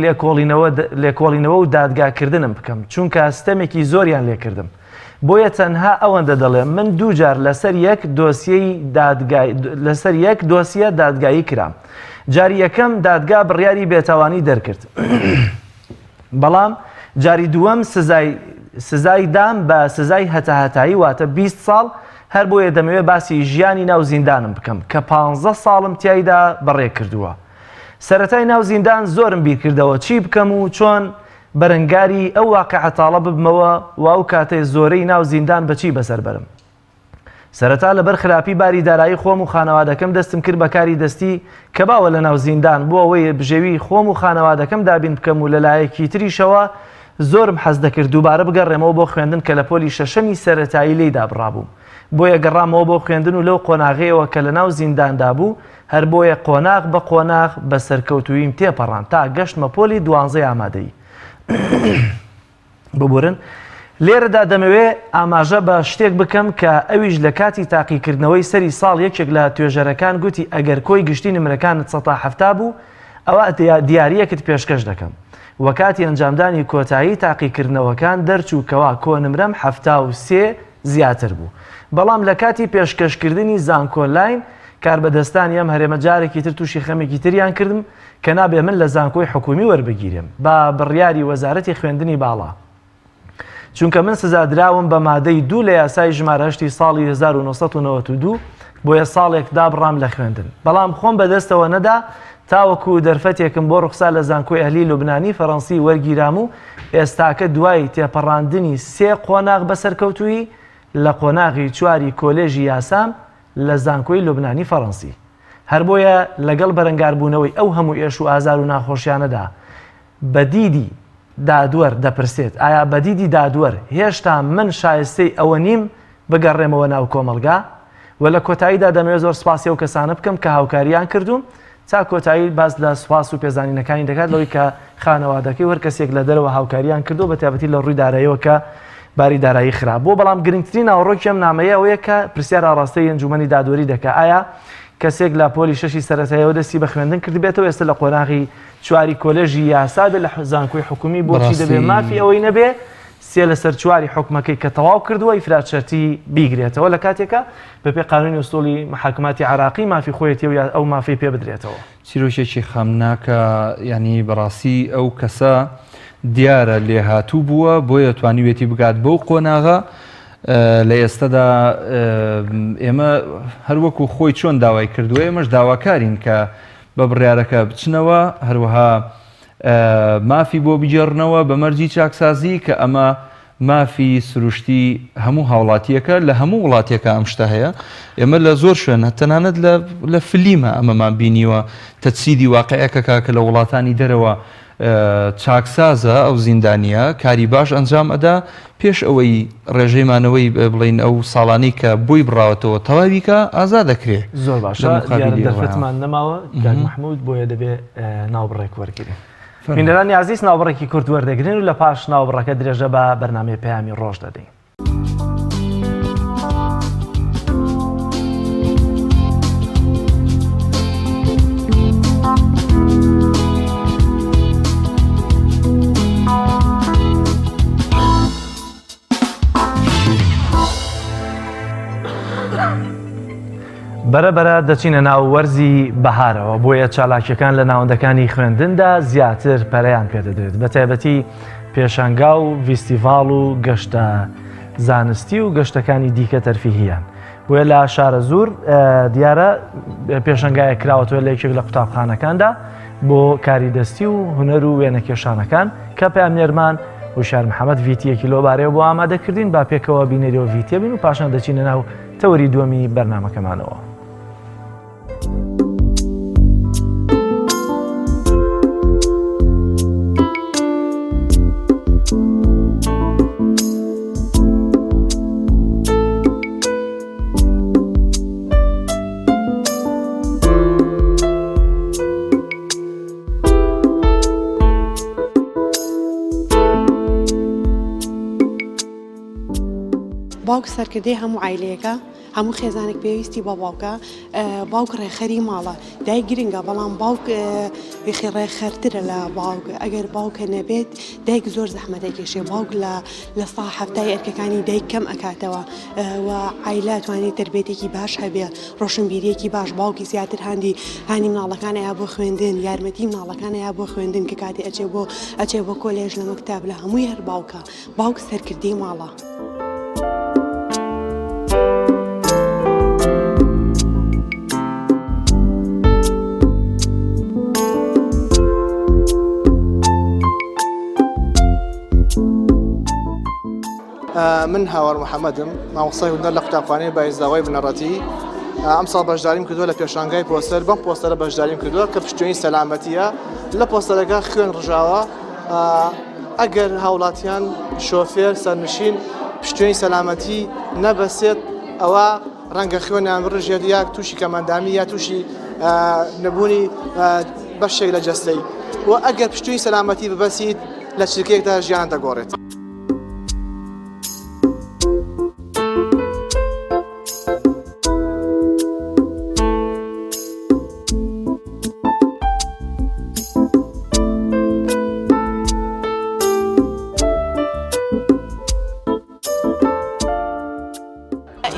[SPEAKER 2] لێکۆڵینەوە و دادگاکردنم بکەم چونکە ستەمێکی زۆریان لێکردم بۆیە تەنها ئەوەندە دەڵێ من 2 جار لەسەر یەک دۆسیە دادگایی کرام جاری یەکەم دادگا بڕیاری بێتاوانی دەرکرد بەڵام جاری دووەم سزای دام بە سزای هەتاهەتایی واتە 20 ساڵ هەر بۆیە دەمەوێت باسی ژیانی ناو زیندانم بکەم کە 15 ساڵم تیایدا بەڕێ کردووە سەرەتای ناو زیندان زۆرم بیر کردەوە چی بکەم و چۆن بەرەنگاری ئەو واقعەتاڵە ببمەوە و ئەو کاتێ زۆرەی ناو زیندان بەچی بەسەر بەرم سەرەتا لەبەر خراپی باری دارایی خۆم و خانەوادەکەم دەستم کرد بە کاری دەستی کە باوە لە ناو زیندان بۆ ئەوەی بژێوی خۆم و خانەوادەکەم دابین بکەم و لەلایەکی تریشەوە زۆرم حەز دەکرد دووبارە بگەڕێمەوە بۆ خوێندن کە لە پۆلی شەشەمی سەرەتایی لێیدا بڕابووم بۆیە گەڕامەوە بۆ خوێندن و لەو قۆناغەیەوە کە لە ناو زینداندا بوو هەر بۆیە قۆناغ بە قۆناغ بە سەرکەوتوویم تێپەڕان تا گەشتمە پۆلی 12 ئامادەی ببورن لێرەدا دەمەوێت ئاماژە بە شتێک بکەم کە ئەویش لە کاتی تاقیکردنەوەی سەری ساڵ یەکێک لە توێژەرەکان گوتی ئەگەر کۆی گشتی نمرەکانت 170 بوو ئەوە دیارەکەت پێشکەش دەکەم وە کاتی ئەنجامدانی کۆتایی تاقیکردنەوەکان دەرچووکەوە کۆنمرەم 73 زیاتر بوو بەڵام لە کاتی پێشکەشکردنی زانکۆلاین کاربەدەستانی ئەم هەرێمە جارێکی تر تووشی خەمێکی تریان کردم کە نابێ من لە زانکۆی حکومی وەربگیرم با بڕیاری وەزارەتی خوێندنی باڵا چونکە من سزادراوم بە مادەی 2 لە یاسای ژمارەشتی ساڵی 1992 بۆیە ساڵێک دابڕام لە خوێندن بەڵام خۆم بەدەستەوە نەدا تاوەکو دەرفەتێکم بۆ ڕوخسا لە زانکۆی ئەهلی لوبنانی فەڕەنسی وەرگیرام و ئێستاکە دوای تێپەڕاندنی 3 قۆناغ بەسەرکەوتووی لە قۆناغی 4 کۆلێژی یاسام لە زانکۆی لوبنانی فەڕەنسی هەر بۆیە لەگەڵ بەرەنگاربوونەوەی ئەو هەموو ئێش و ئازار و ناخۆشیانەدا بەدیدی دادوەر دەپرسێت ئایا بەدیدی دادوەر هێشتا من شایستەی ئەوە نیم بگەڕێمەوە ناو کۆمەلگا و لە کۆتاییدا دەمەوێت زۆر سپاسی ئەو کەسانە بکەم کە هاوکاریان کردوون تا کۆتایی باز لە سوپاس و پێزانینەکانی دەکات لەوەی کە خانەوادەکەی هەر کەسێک لە دەرەوە هاوکاریان کردو بە تایبەتی لە ڕووی داراییەوە کە باری دارایی خراپ بۆ بەڵام گرنگترین ناوەڕۆکی ئەم نامەیە ئەوەیە کە پرسیار ئاڕاستەی ئەنجومەنی دادوەری دەکات ئایا کەسێک لە پۆلی شەشی سەرەتاییەوە دەستی بە خوێندن کردبێتەوە ئێستا لە قۆناغی چواری کۆلێژی یاسا بێ لە زانکۆی حکومی بۆچی دەبێت مافی ئەوەی نەبێ سێ لەسەر چواری حکومەکەی کە تەواو کردووە ئیفرات شەرتی بیگرێتەوە لە کاتێکە بەپێ قانونی ئوستولی محاکماتی عراقی مافی خۆیەتی و ئەو مافی پێ بدرێتەوە
[SPEAKER 1] چیرۆکێکی خەمناکە ینی بەڕاستی ئەو کەسە دیارە لێهاتوو بووە بۆیە توانیوێتی بگات بەو قۆناغا لە ئێستادا ئێمە هەروەکو خۆی چۆن داوای کردووە ئێمەش داواکارین کە بە بڕیارەکە بچنەوە هەروەها مافی بۆ بجێڕنەوە بە مەرجی چاکسازی کە ئەمە مافی سروشتی هەموو هاوڵاتیەکە لە هەموو وڵاتیەکە ئەم شتە هەیە ئێمە لە زۆر شوێنە تەنانەت لە فلیمە ئەمەمان بینیوە تەچیدی واقعەکە کە لە وڵاتانی دەرەوە چاکسازە ئەو زیندانیە کاری باش ئەنجام ئەدا پێش ئەوەی ڕێژەیمانەوەی بڵین ئەو ساڵانی کە بۆی بڕاوەتەوە تەواویکە ئازا دەکرێت
[SPEAKER 2] زۆر باشە دەرفەتمان نەماوە محمود بۆیە دەبێت ناوبڕێک وەرگێت بینەرانی عزیز ناوبڕێکی کورد وەردەگرن و لە پاش ناوبڕەکە درێژە بە بەرنامەی پەیامی ڕۆژ دەدەین. بەرەبەرە دەچینە ناو وەرزی بەهارەوە بۆیە چالاکیەکان لە ناوەندەکانی خوێندندا زیاتر پەرەیان پێدەدرێت بە تایبەتی پێشانگا و ڤیستیڤاڵ و گەشتە زانستی و گەشتەکانی دیکە تەرفیهیان بۆیە لە شارە زوور دیارە پێشەنگایە کراوەتەوە لە یەکێک لە قوتابخانەکاندا بۆ کاری دەستی و هونەر و وێنەکێشانەکان کە پەیامنێرمان وشار محەممەد ڤیتیەکی لۆبارەیە بۆ ئامادەکردین با پێکەوە بینێریەوە ڤیتیە بین و پاشان دەچینە ناو تەوەری دووەمی بەرنامەکەمانەوە.
[SPEAKER 9] باوک سەرکردەی هەموو عیلەیەکە هەموو خێزانێک پێویستی بە باوکە باوک ڕێخەری ماڵە دایک گرنگە بەڵام باوک ڕێخەرترە لە باوک ئەگەر باوکە نەبێت دایک زۆر زەحمەتێکێشێ باوک لە سا هەفتای ئەرکەکانی دایک کەم ئەکاتەوە و عیلە توانێت تربێتێکی باش هەبێ ڕۆشنبیریەکی باش باوکی زیاتر هەندی مناڵەکان ئەیا بۆ خوێندن یارمەتی مناڵەکان ئەیا بۆ خوێندن کە کاتی ئەچێ بۆ کۆلێژ لە مەکتاب لە هەمووی هەر باوکە باوک سەرکردەی ماڵە.
[SPEAKER 10] من هاوار محەممەدم مامۆستای هونەر لە قوتابخانەی بایزداوای بنەڕەتی ئەم ساڵ بەشداریم کردووە لە پێشانگای پۆستەر بەم پۆستەرە بەشداریم کردووە کە پشتوێنی سەلامەتیە لە پۆستەرەکە خوێن ڕژاوە ئەگەر هاوڵاتیان شۆفێر سەرنشین پشتوێنی سەلامەتی نەبەسێت ئەوە ڕەنگە خوێنیان بڕژێت یا تووشی کەمەندامی یا تووشی نەبوونی بەشێک لە جەستەی و ئەگەر پشتوێنی سەلامەتی ببەسیت لە چرکێکدا ژیان دەگۆڕێت.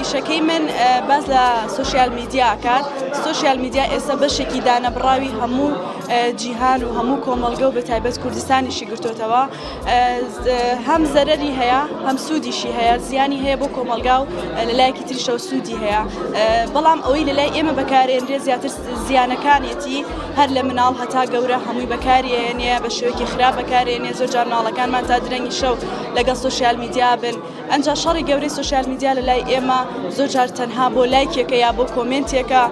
[SPEAKER 11] ئیشەکەی من باز لە سوشیال میدیاکات سوشیال میدیا ئێستا بەشێکی دانەبڕاوی هەموو جیهان و هەموو کۆمەڵگە و بە تایبەت کوردستانیشی گرتوتەوە هەم زەرەری هەیە هەم سوودیشی هەیە زیانی هەیە بۆ کۆمەڵگا و لەلایەکی تریشەوە سوودی هەیە بەڵام ئەوەی لەلای ئێمە بەکارێنرێ زیاتر زیانەکانێتی هەر لە مناڵ هەتا گەورە هەمووی بەکارێنێ بە شێوەیەکی خراپ بەکارێنێ زۆر جار مناڵەکانمان تا درەنگی شەو لەگەڵ سوشیال میدیا بن ئەنجا شەڕی گەورەی سوشیال میدیا لە لای ئێمە زۆر جار تەنها بۆ لایکێکە یا بۆ کۆمنتێکە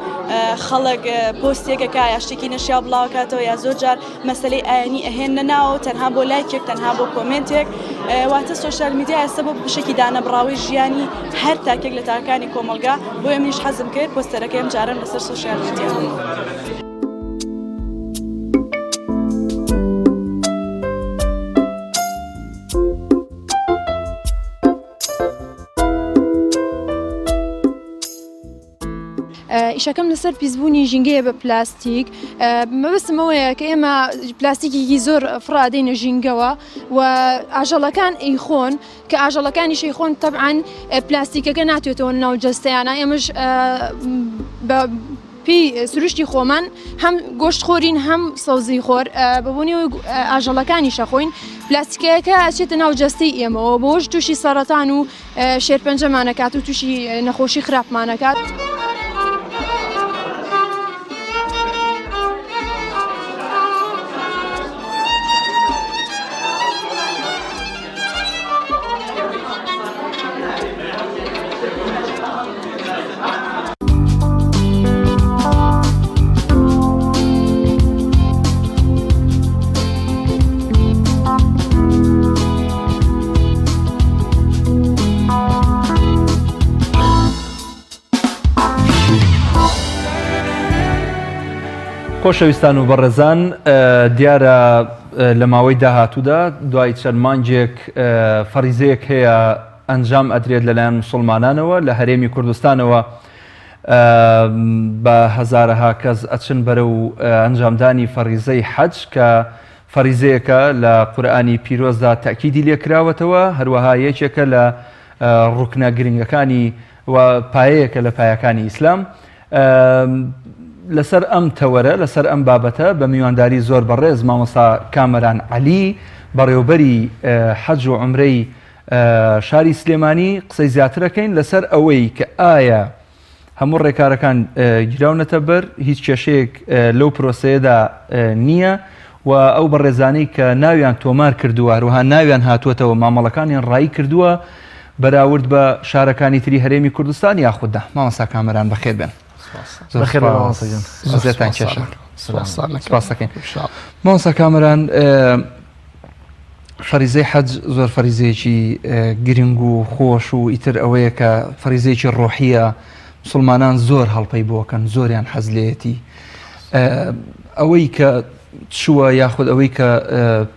[SPEAKER 11] خەڵک پۆستێکەکە یا شتێکی نەشیا بڵاوکاتەوە یا زۆر جار مەسلەی ئاینی ئەهێنە ناوە تەنها بۆ لایکێک تەنها بۆ کۆمنتێک واتە سوشیال میدیا ئێستا بۆ بشێکی دانەبڕاوی ژیانی هەر تاکێک لە تاکانی کۆمەلگا بۆ ئەمیش حەزم کرد پۆستەرەکە ئەم جارم لەسەر سوشیال میدیا.
[SPEAKER 12] ئیشەکەم لەسەر پیسبوونی ژینگەیە بە پلاستیک مەبەستمەوەیە کە ئێمە پلاستیکێکی زۆر فڕادەینە ژینگەوە و ئاژەڵەکان ئەیخۆن کە ئاژەڵەکانی شەیخۆن تەبعاً پلاستیکەکە ناتوێتەوە ناو جەستەیانە ئێمەش پێی سروشتی خۆمان هەم گۆشت خۆرین هەم سەوزی خۆر بەبوونیەوەی ئاژەڵەکانی شەخۆین پلاستیکەکە ئەچێتە ناو جەستەی ئێمەوە بۆش تووشی سەرەتان و شێرپەنجەمانەکات و تووشی نەخۆشی خراپمانەکات.
[SPEAKER 1] خۆشەویستان و بەڕێزان دیارە لە ماوەی داهاتوودا دوای چەند مانجێک فەریزەیەک هەیە ئەنجام ئەدرێت لەلایەن موسڵمانانەوە لە هەرێمی کوردستانەوە بە هەزارەها کەس ئەچن بەرە و ئەنجامدانی فەریزەی حەج کە فەریزەیەکە لە قورئانی پیرۆزدا تاکیدی لێکراوەتەوە هەروەها یەکێکە لە ڕوکنە گرنگەکانی و پایەیەکە لە پایەکانی ئیسلام. لەسەر ئەم تەوەرە لەسەر ئەم بابەتە بە میوانداری زۆر بەڕێز مامۆستا کامەران عەلی بەڕێوەبەری حەج و عومرەی شاری سلێمانی قسەی زیاترەکەین لەسەر ئەوەی کە ئایا هەموو ڕێکارەکان گیراونەتە بەر هیچ کێشەیەک لەو پرۆسەیەدا نییە و ئەو بەڕێزانەی کە ناویان تۆمار کردووە هەروەها ناویان هاتووەتەوە مامەڵەکانیان ڕایی کردووە بەراورد بە شارەکانی تری هەرێمی کوردستان یاخوددا. مامۆستا کامەران بەخێر بێن. زێتان کێشە سپاسەکەین. مامۆستا کامەران فەریزەی حەج زۆر فەریزەیەکی گرنگ و خۆش و ئیتر ئەوەیە کە فەریزەیەکی ڕۆحیە مسلمانان زۆر هەڵپەی بۆکەن زۆریان حەز لێتی ئەوەی کە چووە یاخود ئەوەی کە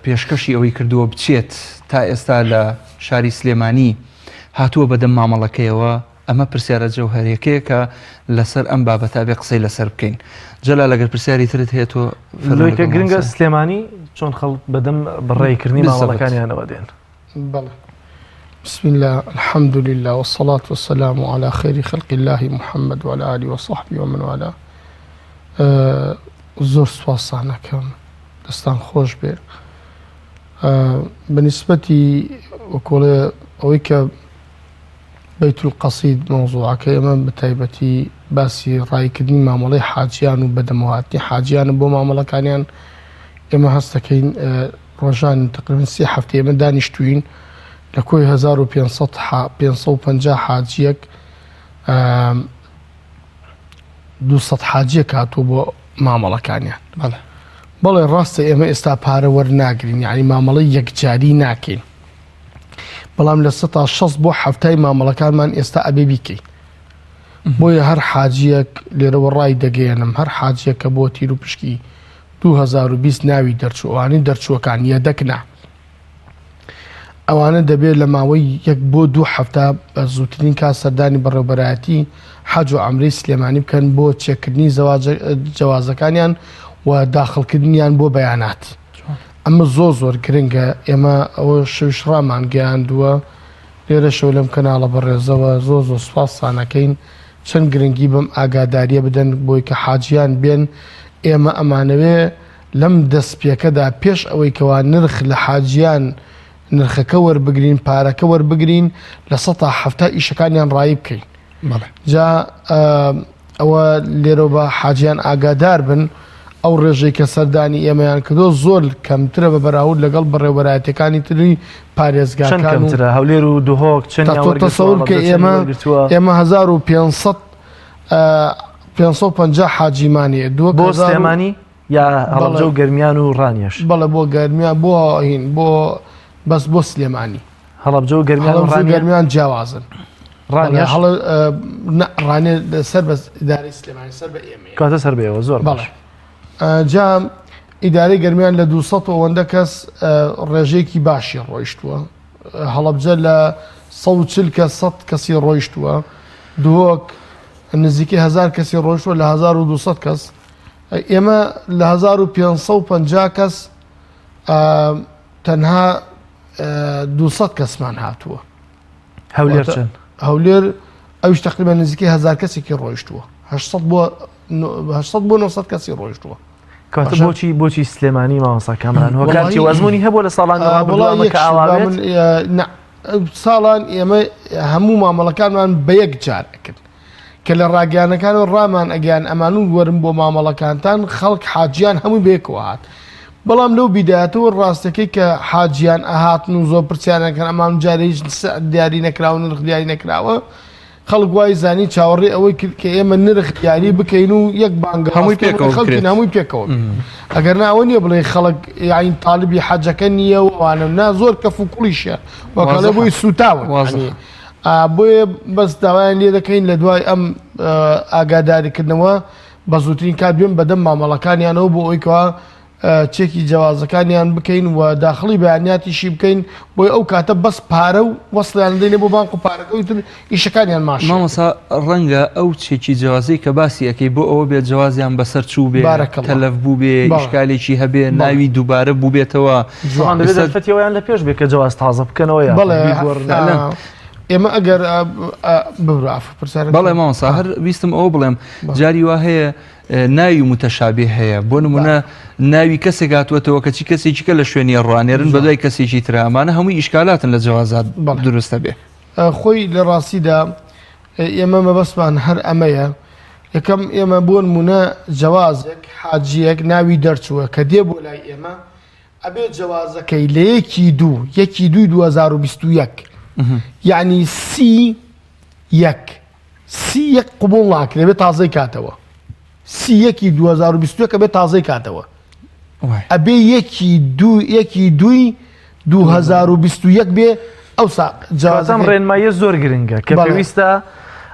[SPEAKER 1] پێشکەشی ئەوەی کردووە بچێت تا ئێستا لە شاری سلێمانی هاتووە بەدەم مامەڵەکەیەوە ئەمە پرسیارە جەوهەرەکەیە کە لەسەر ئەم بابەتا بێ قسەی لەسەر بکەین. جەلا لەگەر پرسیاری ترت هەیە تۆ
[SPEAKER 2] لۆیکە گرنگە سلێمانی چۆن خەڵک بەدەم بەڕێکردنی مامەڵەکانیانەوە دێن.
[SPEAKER 13] بەڵێ بسم الله الحمد لله والصلاة والسلام على خير خلق الله محمد وعلى آله وصحبه ومن والاه. زۆر سواسانەکەم دەستان خۆش بێ بەنسبەتی وەکۆڵێ ئەوەی کە بەیت القەسید مەوزوعەکە ئێمە بەتایبەتی باسی ڕایکردنی مامەڵەی حاجیان و بەدەمەهاتنی حاجیان بۆ مامەڵەکانیان ئێمە هەست دەکەین. ڕۆژان تقریباً 3 هەفتە ئێمە دانیشتوین لە کۆی 1550 حاجیەک 200 حاجیەک هاتووە بۆ مامەڵەکانیان. بەڵێ ڕاستە ئێمە ئێستا پارە وەرناگرین یعنی مامەڵەی یەکجاری ناکەین بەڵام لە 100 تا 60 بۆ هەفتای مامەڵەکانمان ئێستا ئەبێ بیکەین بۆیە هەر حاجیەک لێرەوە ڕای دەگەێنم هەر حاجیەک کە بۆ تیر و پشکی 2020 ناوی دەرچوو ئەوانەی دەرچووەکان یەدەکنا ئەوانە دەبێت لە ماوەی 1 بۆ 2 هەفتە بە زووترین کا سەردانی بەڕێوەبەرایەتی حەج و عومرەی سلێمانی بکەن بۆ چێکردنی جەوازەکانیان و داخڵکردنیان بۆ بەیانات. ئەمە زۆر گرنگە ئێمە ئەوە شەویش ڕامان گەیاندووە لێرە شەو لەم کەناڵە بەڕێزەوە زۆر سوپاسانەکەین چەند گرنگی بەم ئاگاداریە بدەن بۆی کە حاجیان بێن. ئێمە ئەمانەوێ لەم دەستپێکەدا پێش ئەوەی کەوا نرخ لە حاجیان نرخەکە وەربگرین پارەکە وەربگرین لە 100 تا 70 ئیشەکانیان ڕایی بکەین. جا ئەوە لێرە بە حاجیان ئاگادار بن ئەو ڕێژەی کە سەردانی ئێمەیان کردۆ زۆر کەمترە بە بەراورد لەگەڵ بەڕێوەبەرایەتەکانی تری پارێزگاکان
[SPEAKER 2] کەمترە هەولێر و دهۆک
[SPEAKER 13] تەسەور کە ئێمە 1550 حاجیمانیە
[SPEAKER 2] بۆ سلێمانی یا هەڵەبجە و گەرمیان و ڕانیەش
[SPEAKER 13] بەڵێ بۆ گەرمیان بۆ هین بۆ بەس بۆ سلێمانی
[SPEAKER 2] هەڵەبجە و
[SPEAKER 13] گەرمیان جیاوازن ڕانێ سەر بە ئیدارەی سلێمانی سەر بە ئێمە
[SPEAKER 2] کاتە سەر بێەوە زۆر
[SPEAKER 13] بەڵێ جا ئیدارەی گەرمیان لە 200 ئەوەندە کەس ڕێژەیەکی باشی ڕۆیشتووە هەڵەبجە لە 140 کەس 100 کەسی ڕۆیشتووە دهۆک نزیکی 1000 کەسی ڕۆیشتووە لە 1200 کەس ئێمە لە 1550 کەس تەنها 200 کەسمان هاتووە
[SPEAKER 2] هەولێر چەند؟
[SPEAKER 13] هەولێر ئەوش تقریبا نزیکی 1000 کەسێکی ڕۆیشتووە 800 بۆ 900 کەسی ڕۆیشتووە
[SPEAKER 2] کاتە بۆچی سلێمانی مامۆستا کامران هۆکارتی وەزمونی هەبوو لە ساڵان
[SPEAKER 13] ساڵان ئێمە هەموو مامەڵەکانمان بە یەک جار ئەکرد کە لە ڕاگەیانەکانەوە ڕامان ئەگەیان ئەمانون وەرم بۆ مامەڵەکانتان خەڵک حاجیان هەموو بێکەوە هات بەڵام لەو بیدایەتەوە ڕاستەکەی کە حاجیان ئاهاتن و زۆر پرسیانەکەن ئەمان جارە هیچ دیاری نەکراون نرخ دیاری نەکراوە خەڵک وای زانی چاوەڕێ ئەوەی کرد کە ئێمە نرخ دیاری بکەین و یەک بانگە
[SPEAKER 1] هەمووی
[SPEAKER 13] پێکەوە ئەگەر ناوە نییە بڵێ خەڵک یاین تاالبی حەجەکە نییە وانە نا زۆر کەف و کوڵیشە وەکەڵێ بۆی سوتاوە بۆیە بەس داوایان لێ دەکەین لە دوای ئەم ئاگاداریکردنەوە بە زووترین کات بێن بەدەم مامەڵەکانیانەوە بۆ ئەویکەوە چێکی جیاوازەکانیان بکەین و داخلی بەیاناتیشی بکەین بۆی ئەو کاتە بەس پارە و وەسڵیان دێنێ بۆ بانک و پارەکەوتر ئیشەکانیان ماش
[SPEAKER 1] مامۆستا ڕەنگە ئەو چێکی جیاوازەی کە باسی ئەەکەی بۆ ئەوە بێت جیاوازیان بەسەر چوو بێ تەلەف بوو بێ ئیشکالێکی هەبێ ناوی دووبارە بوو بێتەوە
[SPEAKER 2] دەفەتیەوەیان لە پێش بێ کە جیاواز تازە بکەنەوە
[SPEAKER 13] ئێمە ئەگەر
[SPEAKER 1] بەڵێ مامۆستا هەر ویستم ئەوە بڵێم جاری وا هەیە ناوی متەشابێ هەیە بۆ نمونە ناوی کەسێک هاتووەتەوە کەچی کەسێکیکە لە شوێنی ڕوانێرن بە دوای کەسێکی ترامانە هەمووی ئیشکالاتن لە جیاوازات دروستە بێ
[SPEAKER 13] خۆی لە ڕاستیدا ئێمە مەبەستمان هەر ئەمەیە یەکەم ئێمە بۆ نمونە جیاوازێک حاجیەک ناوی دەرچووە کە دێ بۆ لای ئێمە ئەبێ جیاوازەکەی لە 1/2/2021 یعنی سی قبول ناکرێ بێ تازەی کاتەوە 1/2/2021 بێ تازەی کاتەوە ئەبێ 1/2/2021 بێ ئەو
[SPEAKER 2] جوازم ڕێنمایە زۆر گرنگە کە پێویستە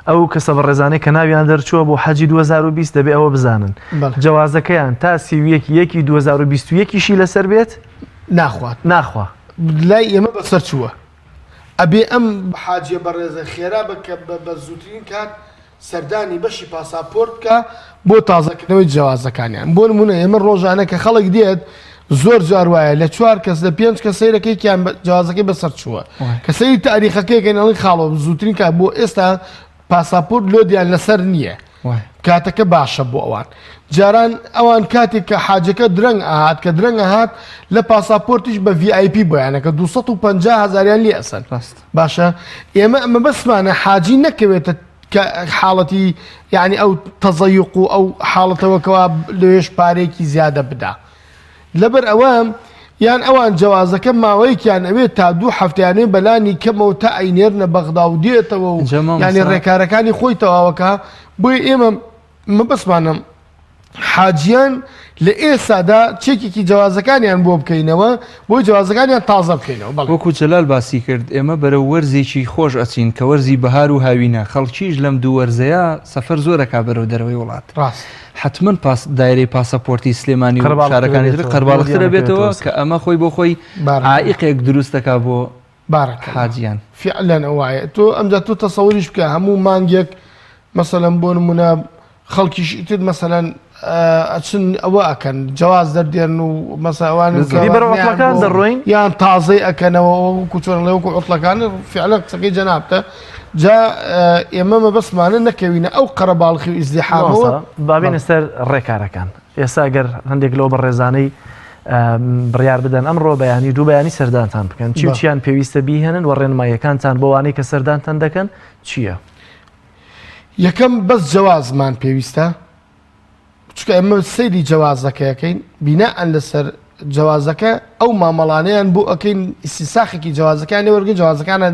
[SPEAKER 2] ئەو کەسە بە ڕێزانەی کە ناویان دەرچووە بۆ حەجی 2020 دەبێ ئەوە بزانن جوازەکەیان تا 1/2/2021 لەسەر بێت ناخوا
[SPEAKER 13] لای ئێمە بەسەر چووە ئەبێ ئەم حاجیە بە ڕێزە خێرا بکە بە زووترین کات سەردانی بەشی پاساپۆرت کە بۆ تازەکردنەوەی جیاوازەکانیان بۆ نمونە ئێمە ڕۆژانە کە خەڵک دێت زۆر جار وایە لە 4 کەس لە 5 کە سەیرەکەیان جیاوازەکەی بەسەر چووە کە سەیری تاریخەکەیکەن ئەڵی خاڵەوە زووترین کات بۆ ئێستا پاساپۆرت لۆدیان لەسەر نییە کاتەکە باشە بۆ ئەوان جاران ئەوان کاتێک کە حاجەکە درەنگ ئاهات کە درەنگ ئاهات لە پاساپۆرتیش بە VIP بۆیانەکە 250,000یان لێ ئەسەن باشە ئێمە ئەمە بەسمانە حاجی نەکەوێتە کە حاڵەتی یعنی ئەو تەزەیق و ئەو حاڵەتەوەکەوە لێش پارێکی زیادە بدا لەبەر ئەوە یان ئەوان جیاوازەکە ماوەیەکیان ئەوێت تا 2 هەفتیانەی بەلانی کەمەوە تا ئەینێرنە بەغدا و دێتەوە و ینی ڕێکارەکانی خۆی تەواوەکە بۆی ئێمە مەبەسمانم حاجیان لە ئێستادا چێکێکی جیاوازەکانیان بۆ بکەینەوە بۆی جیاوازەکانیان تازە بکەینەوە
[SPEAKER 1] وەکو جەلال باسی کرد ئێمە بەرە وەرزێکی خۆش ئەچین کە وەرزی بەهار و هاوینە خەڵکیش لەم دوو وەرزەیە سەفەر زۆرەکا بەرەو دەرەوەی وڵات حتمما دایرەی پاسەپۆرتی سلێمانی و شارەکانی تر قەرباڵغترە بێتەوە کە ئەمە خۆی بۆ خۆی عائیقێک دروست دەکا بۆ حاجیان
[SPEAKER 13] فعلا ئەوایە تۆ ئەمجا تۆ تەسەوریش بکە هەموو مانگێک مەسەلەن بۆ نمونە خەڵکیش تر مەسەلەن ئەچن ئەوە ئەکەن جواز دەردێن و مەساوان
[SPEAKER 2] دەڕۆین
[SPEAKER 13] یان تازەی ئەکەنەوە کوچۆن لەوەکو عوتڵەکان فعلا قسەکەی جەنابتە جا ئێمە مەبەسمانە نەکەوینە ئەو قەرەباڵخی و ئیزدیحامەوە
[SPEAKER 2] بابێنە سەر ڕێکارەکان ئێستا گەر هەندێک لەوە بە ڕێزانەی بڕیار بدەن ئەمڕۆ بەیانی دوو بەیانی سەردانتان بکەن چی چیان پێویستە بیهێنن و ڕێنماییەکانتان بۆ وانەی کە سەردانتان دەکەن چییە؟
[SPEAKER 13] یەکەم بەس جەوازمان پێویستە چکە ئێمە سەیری جوازەکەیەکەین بیناءن لەسەر جوازەکە ئەو مامەڵانەیان بۆ ئەەکەین ئیسیساخێکی جوازەکانی وەرگن جوازەکانە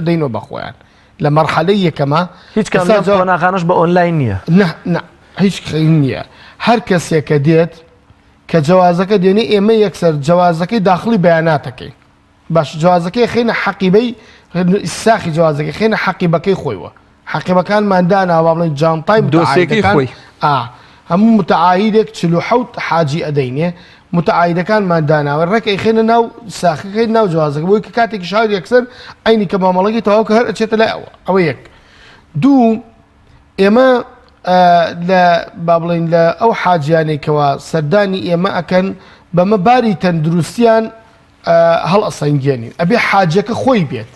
[SPEAKER 13] دەینەوە بەخۆیان لە مەرحەلەی یەکەمە
[SPEAKER 2] هیچ کەناقانش بە ئۆنلاین نییە
[SPEAKER 13] هیچ نییە هەر کەسێک کە دێت کە جوازەکە دێنێ ئێمە یەکسەر جوازەکەی داخلی بەیاناتەکەی باش جوازەکەی خێنە حەقیبەی ئیساخی جوازەکەی خێنە حەقیبەکەی خۆیوە حەقیبەکانمانداناوا بڵێن جانتای
[SPEAKER 1] دۆسیەکەی خۆی
[SPEAKER 13] هەموو متعایدێک 47 حاجی ئەدەینێ متعایدەکانمان داناوە ڕێکەی خێنە ناو ساخەکەی ناو جوازەکە بۆی کە کاتێکی شاید یەکسەر ئەینی کە مامەڵەکەی تەواو کە هەر ئەچێتە لای ئەوە یەک دوو ئێمە لە با بڵێن لە ئەو حاجیانێکەوە سەردانی ئێمە ئەکەن بەمە باری تەندروستیان هەڵ ئەسەنگێنین ئەبێ حاجەکە خۆی بێت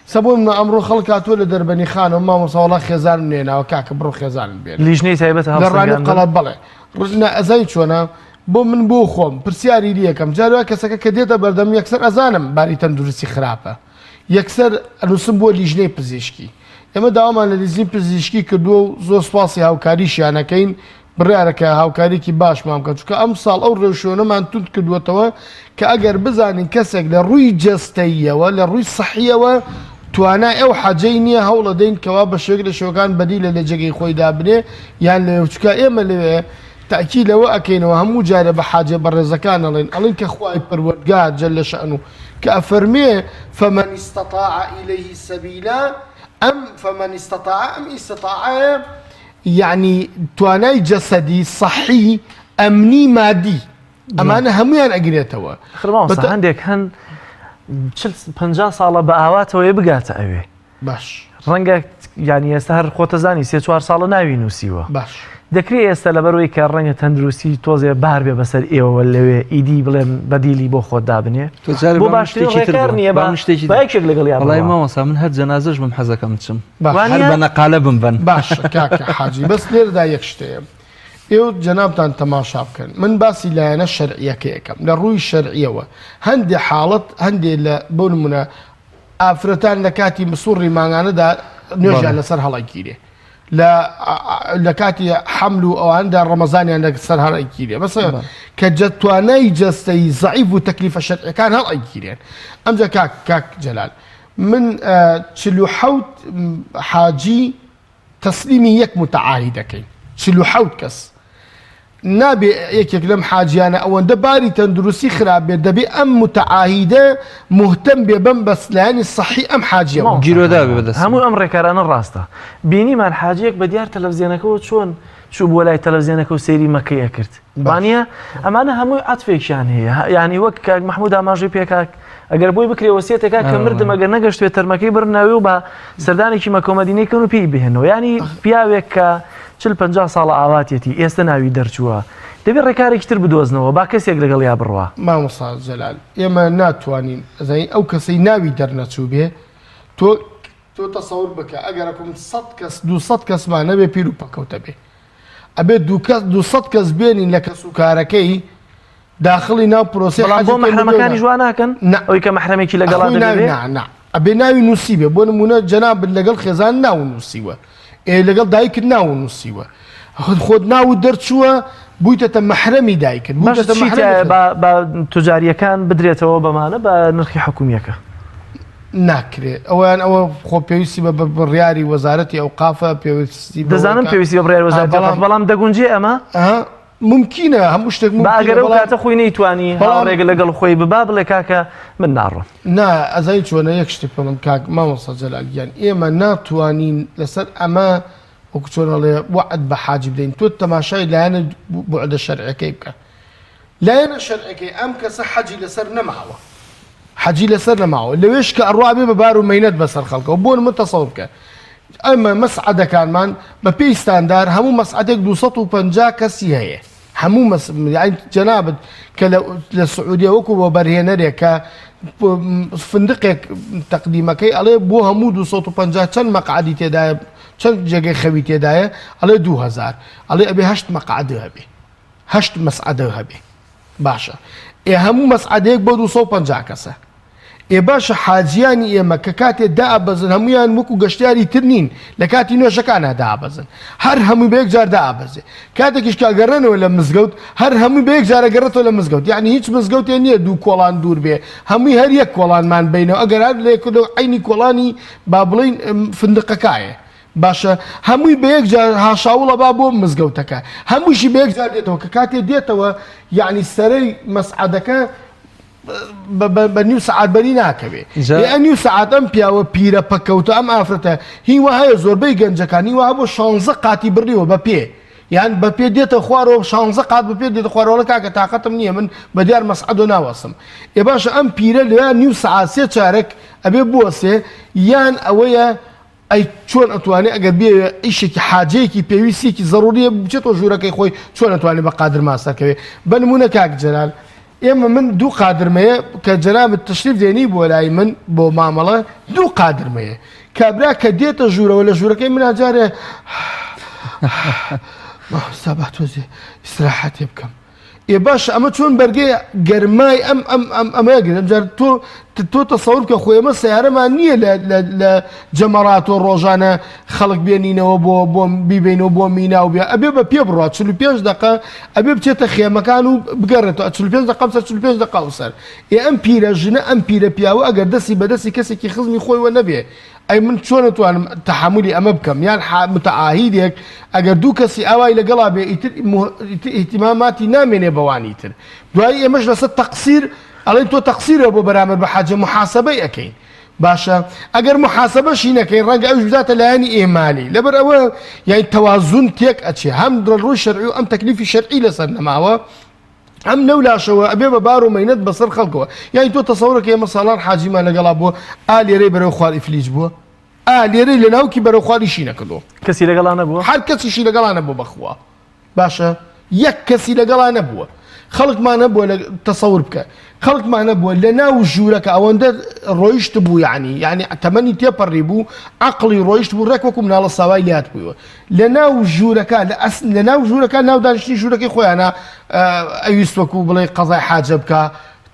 [SPEAKER 13] سەبوو من ئەمڕۆ خەڵکاتوە لە دەربەنی خانەوە مامۆساوەڵا خێزانم نێناوە کاکە بڕۆ خێزانم بێت
[SPEAKER 2] لیژنەی تایبەت
[SPEAKER 13] لە ڕانی قەڵات بڵێ ئەزای چۆنە بۆ من بۆ خۆم پرسیاری دیەکەم جاروا کەسەکە کە دێتە بەردەم یەکسەر ئەزانم باری تەندروستی خراپە یەکسەر ئەنووسم بۆ لیژنەی پزیشکی ئێمە داوامان لە لیژنەی پزیشکی کردووە و زۆر سواسی هاوکاریشیانەکەین بڕیارەکە هاوکاریکی باشمان بکە چونکە ئەم ساڵ ئەو ڕێوشێنەمان توند کردووەتەوە کە ئەگەر بزانین کەسێک لە ڕووی جەستەییەوە لە ڕووی سەحیەوە توانای ئەو حەجەی نییە هەوڵە دەین کەوا بە شێک لە شێوەکان بەدیلە لە جێگەی خۆی دابنێ یان لە چکە ئێمە لەوێ تاکی لەوە ئەکەینەوە هەموو جارە بە حاجە بەڕێزەکان ئەڵێن ئەڵین کە خوای پەروەردگار جەل شەئنو کە ئەفەرمێ فمن استطاع إليه سبيلا ئەم فمن استطاع ئەم ئیستطاعە یعنی توانای جەسەدی صحی ئەمنی مادی ئەمانە هەمویان ئەگرێتەوە
[SPEAKER 2] هەندێک هەن 50 ساڵە بە ئاواتەوەی بگاتە ئەوێ
[SPEAKER 13] باش
[SPEAKER 2] ڕەنگە ینی ئێستا هەر خۆتەزانی 3-4 ساڵە ناوی نووسیوە
[SPEAKER 13] باش
[SPEAKER 2] دەکرێت ئێستا لەبەرەوەی کە ڕەنگە تەندروستی تۆزێ بار بێ بەسەر ئێوە لەوێ ئیدی بڵێن بەدیلی بۆ خۆت دابنێ بۆ باشترین ڕێکار نییە باشێک لەگەڵ
[SPEAKER 1] وڵای مامۆستا من هەر جەنازەش بم حەزەکەم چم هەر بە نەقالە بمبەن
[SPEAKER 13] باش کاکە حاجی بەس لێرەدا یەک شتەیە ئێوە جەنابتان تەماشا بکەن من باسی لایەنە شەرعیەکە یەکەم لە ڕووی شەرعیەوە هەندێک حاڵەت هەندێک لە بۆ نمونە ئافرەتان لە کاتی مسوڕی مانگانەدا نوێژیان لەسەر هەڵەگیرێ لە کاتی حەمل و ئەواندا ڕەمەزانیان لەسەر هەڵەگیرێ بەس کە توانای جەستەی زەعیف و تەکلیفە شەرعیەکان هەڵەگیرێن ئەمجا کاک جەلال من 47 حاجی تەسلیمی یەک متعاهی دەکەین 47 کەس نابێ یەکێک لەم حاجیانە ئەوەندە باری تەندروستی خراپ بێت دەبێ ئەم متعاهیدە مهتەم بێ بەم بەسلایانی سەحی ئەم حاجیەوە
[SPEAKER 1] گیرۆدا بێ بەدەست
[SPEAKER 2] هەموو ئەم ڕێکارانە ڕاستە بینیمان حاجەیەک بە دیار تەلەڤیزیۆنەکەەوە چۆن چوو بۆ لای تەلەڤیزیۆنەکە و سەیری مەکەیە کرد وانە ئەمانە هەمووی عەتفێکیان هەیە یعنی وەک کاک مەحموود ئاماژەی پێکاک ئەگەر بۆی بکرێ وەسیەتێکا کە مردم ئەگەر نەگەشتوێت تەرمەکەی بڕناوێ و بە سەردانێکی مەکۆمەدینەی کەن و پێی بهێنەوە ینی پیاوێک کە 40-50 ساڵە ئاواتێتی ئێستا ناوی دەرچووە دەبێت ڕێکارێکی تر بدۆزنەوە با کەسێک لەگەڵ یا بڕوە
[SPEAKER 13] مامۆستا جەلال ئێمە ناتوانین ئەزای ئەو کەسەی ناوی دەرنەچوو بێ تۆ تەسەور بکە ئەگەرەکم 200 کەسمان نەبێ پیر و پەکەوتە بێ ئەبێت 200 کەس بێنین لە کەس و کارەکەی داخلی ناو پرۆسی
[SPEAKER 2] بۆ مەحرەمەکانی جوان ناکەن ئەوی کە مەحرەمێکی لەگەڵا
[SPEAKER 13] ئەبێ ناوی نووسی بێ بۆ نمونە جەناب لەگەڵ خێزان ناو نووسیوە لەگەڵ دایکت ناو نووسیوە خۆت ناو دەرچووە بوویتە مەحرەمی دایکرد
[SPEAKER 2] بە توجاریەکان بدرێتەوە بەمانە بە نرخی حکومیەکە
[SPEAKER 13] ناکرێت ئەویان ئەوە خۆ پێویستی بە بڕیاری وەزارەتی ئەو قافە پێویستی
[SPEAKER 2] دەزانم پێویستی بە بڕیاری وەزارەتی بەڵام دەگونجێ ئەمە
[SPEAKER 13] ممکنە هەموو شتێک
[SPEAKER 2] ئەگەر ئەو کاتە خۆی نەیتوانی هاوڕێگە لەگەڵ خۆی ببا بڵێ کاکە من ناڕۆم
[SPEAKER 13] نا ئەزای چۆنە یەک شتێک پێڵم کاک مامۆستا جەلالیان ئێمە ناتوانین لەسەر ئەمە وەکو چۆنەڵێ وعد بە حاجی بدەین تۆ تەماشای لایەنە بوعدە شەرعیەکەی بکە لایەنە شەرعیەکەی ئەم کەسە حەجی لەسەر نەماوە حەجی لەسەر نەماوە لەوێش کە ئەڕوابێ بە بار و مەینەت بەسەر خەڵکەوە بۆ من تەسەوور بکە ئەمە مەسعەدەکانمان بە پێی ستاندار هەموو مەسعەدێک 250 کەسی هەیە هەموو جەنابەت کە لە سعودیە وەکو بۆ بەرهێنەرێک کە فندقێک تەقدیمەکەی ئەڵێ بۆ هەموو 250 چەند مەقعدی تێدایە چەند جێگەی خەوی تێدایە ئەڵێ 2000 ئەڵێ ئەبێ 8 مەقعدە هەبێ 8 مەسعەدە هەبێ باشە هەموو مەسعەدەیەک بۆ 250 کەسە باشە حاجیانی ئێمە کە کاتێک دائبەزن هەمویان وەکو گەشتیاری تر نین لە کاتی نوێژەکانە دابەزن هەر هەمووی بە یەک جار دابەزێ کاتێکیش کاگەڕێنەوە لە مزگەوت هەر هەمووی بە یەک جارە گەڕێتەوە لە مزگەوت یعنی هیچ مزگەوتێ نییە دوو کۆڵان دوور بێ هەمووی هەر یەک کۆڵانمان بینەوە ئەگەر هەر لە عینی کۆڵانی با بڵین فندقەکایە باشە هەمووی بە یەک جار هاشاوڵە با بۆ مزگەوتەکە هەمووشی بە یەک جار دێتەوە کە کاتێ دێتەوە یعنی سەرەی مەسعەدەکە بە نیو سعات بەری ناکەوێ نیو سعات ئەم پیاوە پیرە پەکەوتە ئەم ئافرەتە هیوا هەیە زۆربەی گەنجەکانی وا بۆ 16 قاتی بڕیەوە بە پێ یان بە پێ دێتە خوارەوە 16 قات بە پێ دێتە خوارەوە کاکە تااقەتم نییە من بە دیار مەسعەد و ناوەسم ێ باشە ئەم پیرە لە نیو سعات سێ چارەک ئەبێ بوەسێ یان ئەوەیە ئەی چۆن ئەتوانێت ئەگەر بێ ئیشێکی حاجەیەکی پێویستێکی ضروریە بچێتەوە ژوورەکەی خۆی چۆن ئەتوانێت بە قادر ماسەکەوێ بە نمونە کاک جەلال ئێمە من دوو قادرمەیە کە جەنابەت تەشریف دێنی بۆ لای من بۆ مامەڵە دوو قادرمەیە کابرا کە دێتە ژوورەوە لە ژوورەکەی من ئاجارێ سابا تۆزێ ئیستراحەتێ بکەم ێ باش ئەمە چۆن بەرگەی گەرمای ئەمەگرن جار تۆ تەسەور کە خۆی ئەمە سیارەمان نییە لە جەمەڕات و ڕۆژانە خەڵک بێنینەوە بۆ بیبینەوە بۆ میناو بێ ئەبێ بە پێ بڕات 45 دقە ئەبێ بچێتە خێمەکان و بگەڕێتەوە 45 دقە 45 دقە و سەر ئەم پیرە ژنە ئەم پیرە پیاوە ئەگەر دەستی بەدەستی کەسێکی خزمی خۆیوە نەبێ ئەی من چۆن نتوانم تەحملی ئەمە بکەم یان متعاهیدێک ئەگەر دوو کەسی ئاوای لەگەڵا بێ ئیتیماماتی نامێنێ بەوانی تر دوایی ئێمەش لەسەر تەقسیر ئەڵێن تۆ تەقسیرە بۆ بەرامبەر بە حاجە محاسبەی ئەەکەین باشە ئەگەر محاسبەشی نەکەین ڕەنگە ئەوش بداتە لایەنی ئێمالی لەبەر ئەوە یعنی تەوازون تێک ئەچێ هەم ڕووی شەرعی و ئەم تەکلیفی شەرعی لەسەر نەماوە ئەم نەولاشەوە ئەبێ بە بار و مەینەت بەسەر خەڵکەوە یعنی تۆ تەسەورەکە ئێمە ساڵان حاجیمان لەگەڵا بووە لێرەی بەرەو خواری فلیج بووە لێرەی لە ناوکی بەرەو خواریشی نەکردەوە
[SPEAKER 2] کەسی لەگەڵا نەبووە
[SPEAKER 13] هەر کەسیشی لەگەڵا نەبوو بەخوا باشە یەک کەسی لەگەڵا نەبووە خەڵکمان نەبووە تەسەور بکە خەڵکمان نەبووە لە ناو ژوورەکە ئەوەندە ڕۆیشت بوو یعنی تەمەنی تێپەڕی بوو عەقڵی ڕۆیشت بوو ڕێک وەکو مناڵە ساوای لات بوویەوە لە ناو ژوورەکە لە ناو ژوورەکە ناو دانیشتنی ژوورەکەی خۆیانە ئەویست وەکو بڵێ قەزای حاجە بکە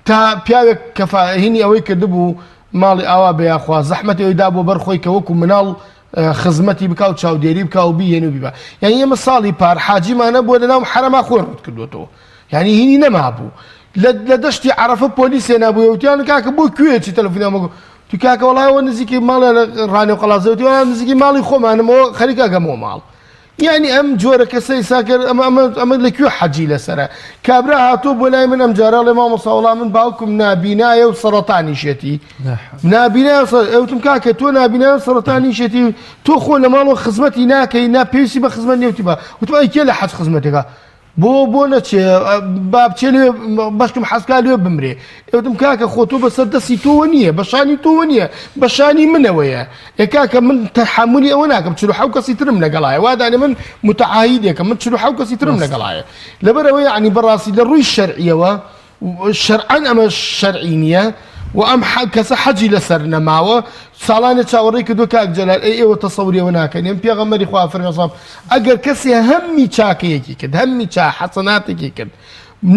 [SPEAKER 13] تا پیاوێک کەفاهینی ئەوەی کردبوو ماڵی ئاوا بەیاخوا زەحمەتی ئەوەی دا بۆ بەرخۆی کە وەکو مناڵ خزمەتی بکە و چاودێری بکە و بیێن و بیبە یعنی ئێمە ساڵی پار حاجیمانە بۆ لە ناو حرەما خۆی ڕوت کردوێتەوە یعنی هینی نەمابوو لە دەشتی عەرەفە پۆلیسێ نابووە وتیان کاکە بۆ کوێچی تەلەفۆنیان تو کاکە وەڵایەوە نزیکی ماڵە ڕانێ و قەڵازەوتی نزیکی ماڵی خۆمانمەوە خەریکاکەمەوە ماڵ یعنی ئەم جۆرە کەسەی ساکرد ئەمە لەکوێ حەجی لەسەرە کابرا هاتوو بۆ لای من ئەم جارە لە مامۆستا وەڵام من باوکم نابینایە و سەرەتانیشێتی نابینایە ئەوتم کاکە تۆ نابینایە و سەرەتانیشێتی تۆ خۆ لە ماڵەوە خزمەتی ناکەی ناپێویستی بە خزمەت نێوتی بە وتم ئەی کێ لە حەج خزمەتێکە بۆ نەچێ با بچێ لێ بەشتم حەزکا لێ بمرێ ئەوتم کاکە خۆ تۆ بەسەر دەستی تۆوە نییە بەشانی تۆوە نییە بەشانی منەوەیە کاکە من تەحملی ئەوە ناکەم 47 کەسی ترم لەگەڵایە وادانێ من متعاهیدێکە من 47 کەسی ترم لەگەڵایە لەبەر ئەوە یعنی بەڕاستی لە ڕووی شەرعیەوە شەرعەن ئەمە شەرعی نییە و ئەم کەسە حەجی لەسەر نەماوە ساڵانە چاوەڕێی کردو کاک جەلال ئێوە تەسەوریەوە ناکەن ئێم پێغەمبەری خوا فەرمێ ئەگەر کەسێ هەممی چاکەیەکی کرد هەممی چا حەسەناتێکی کرد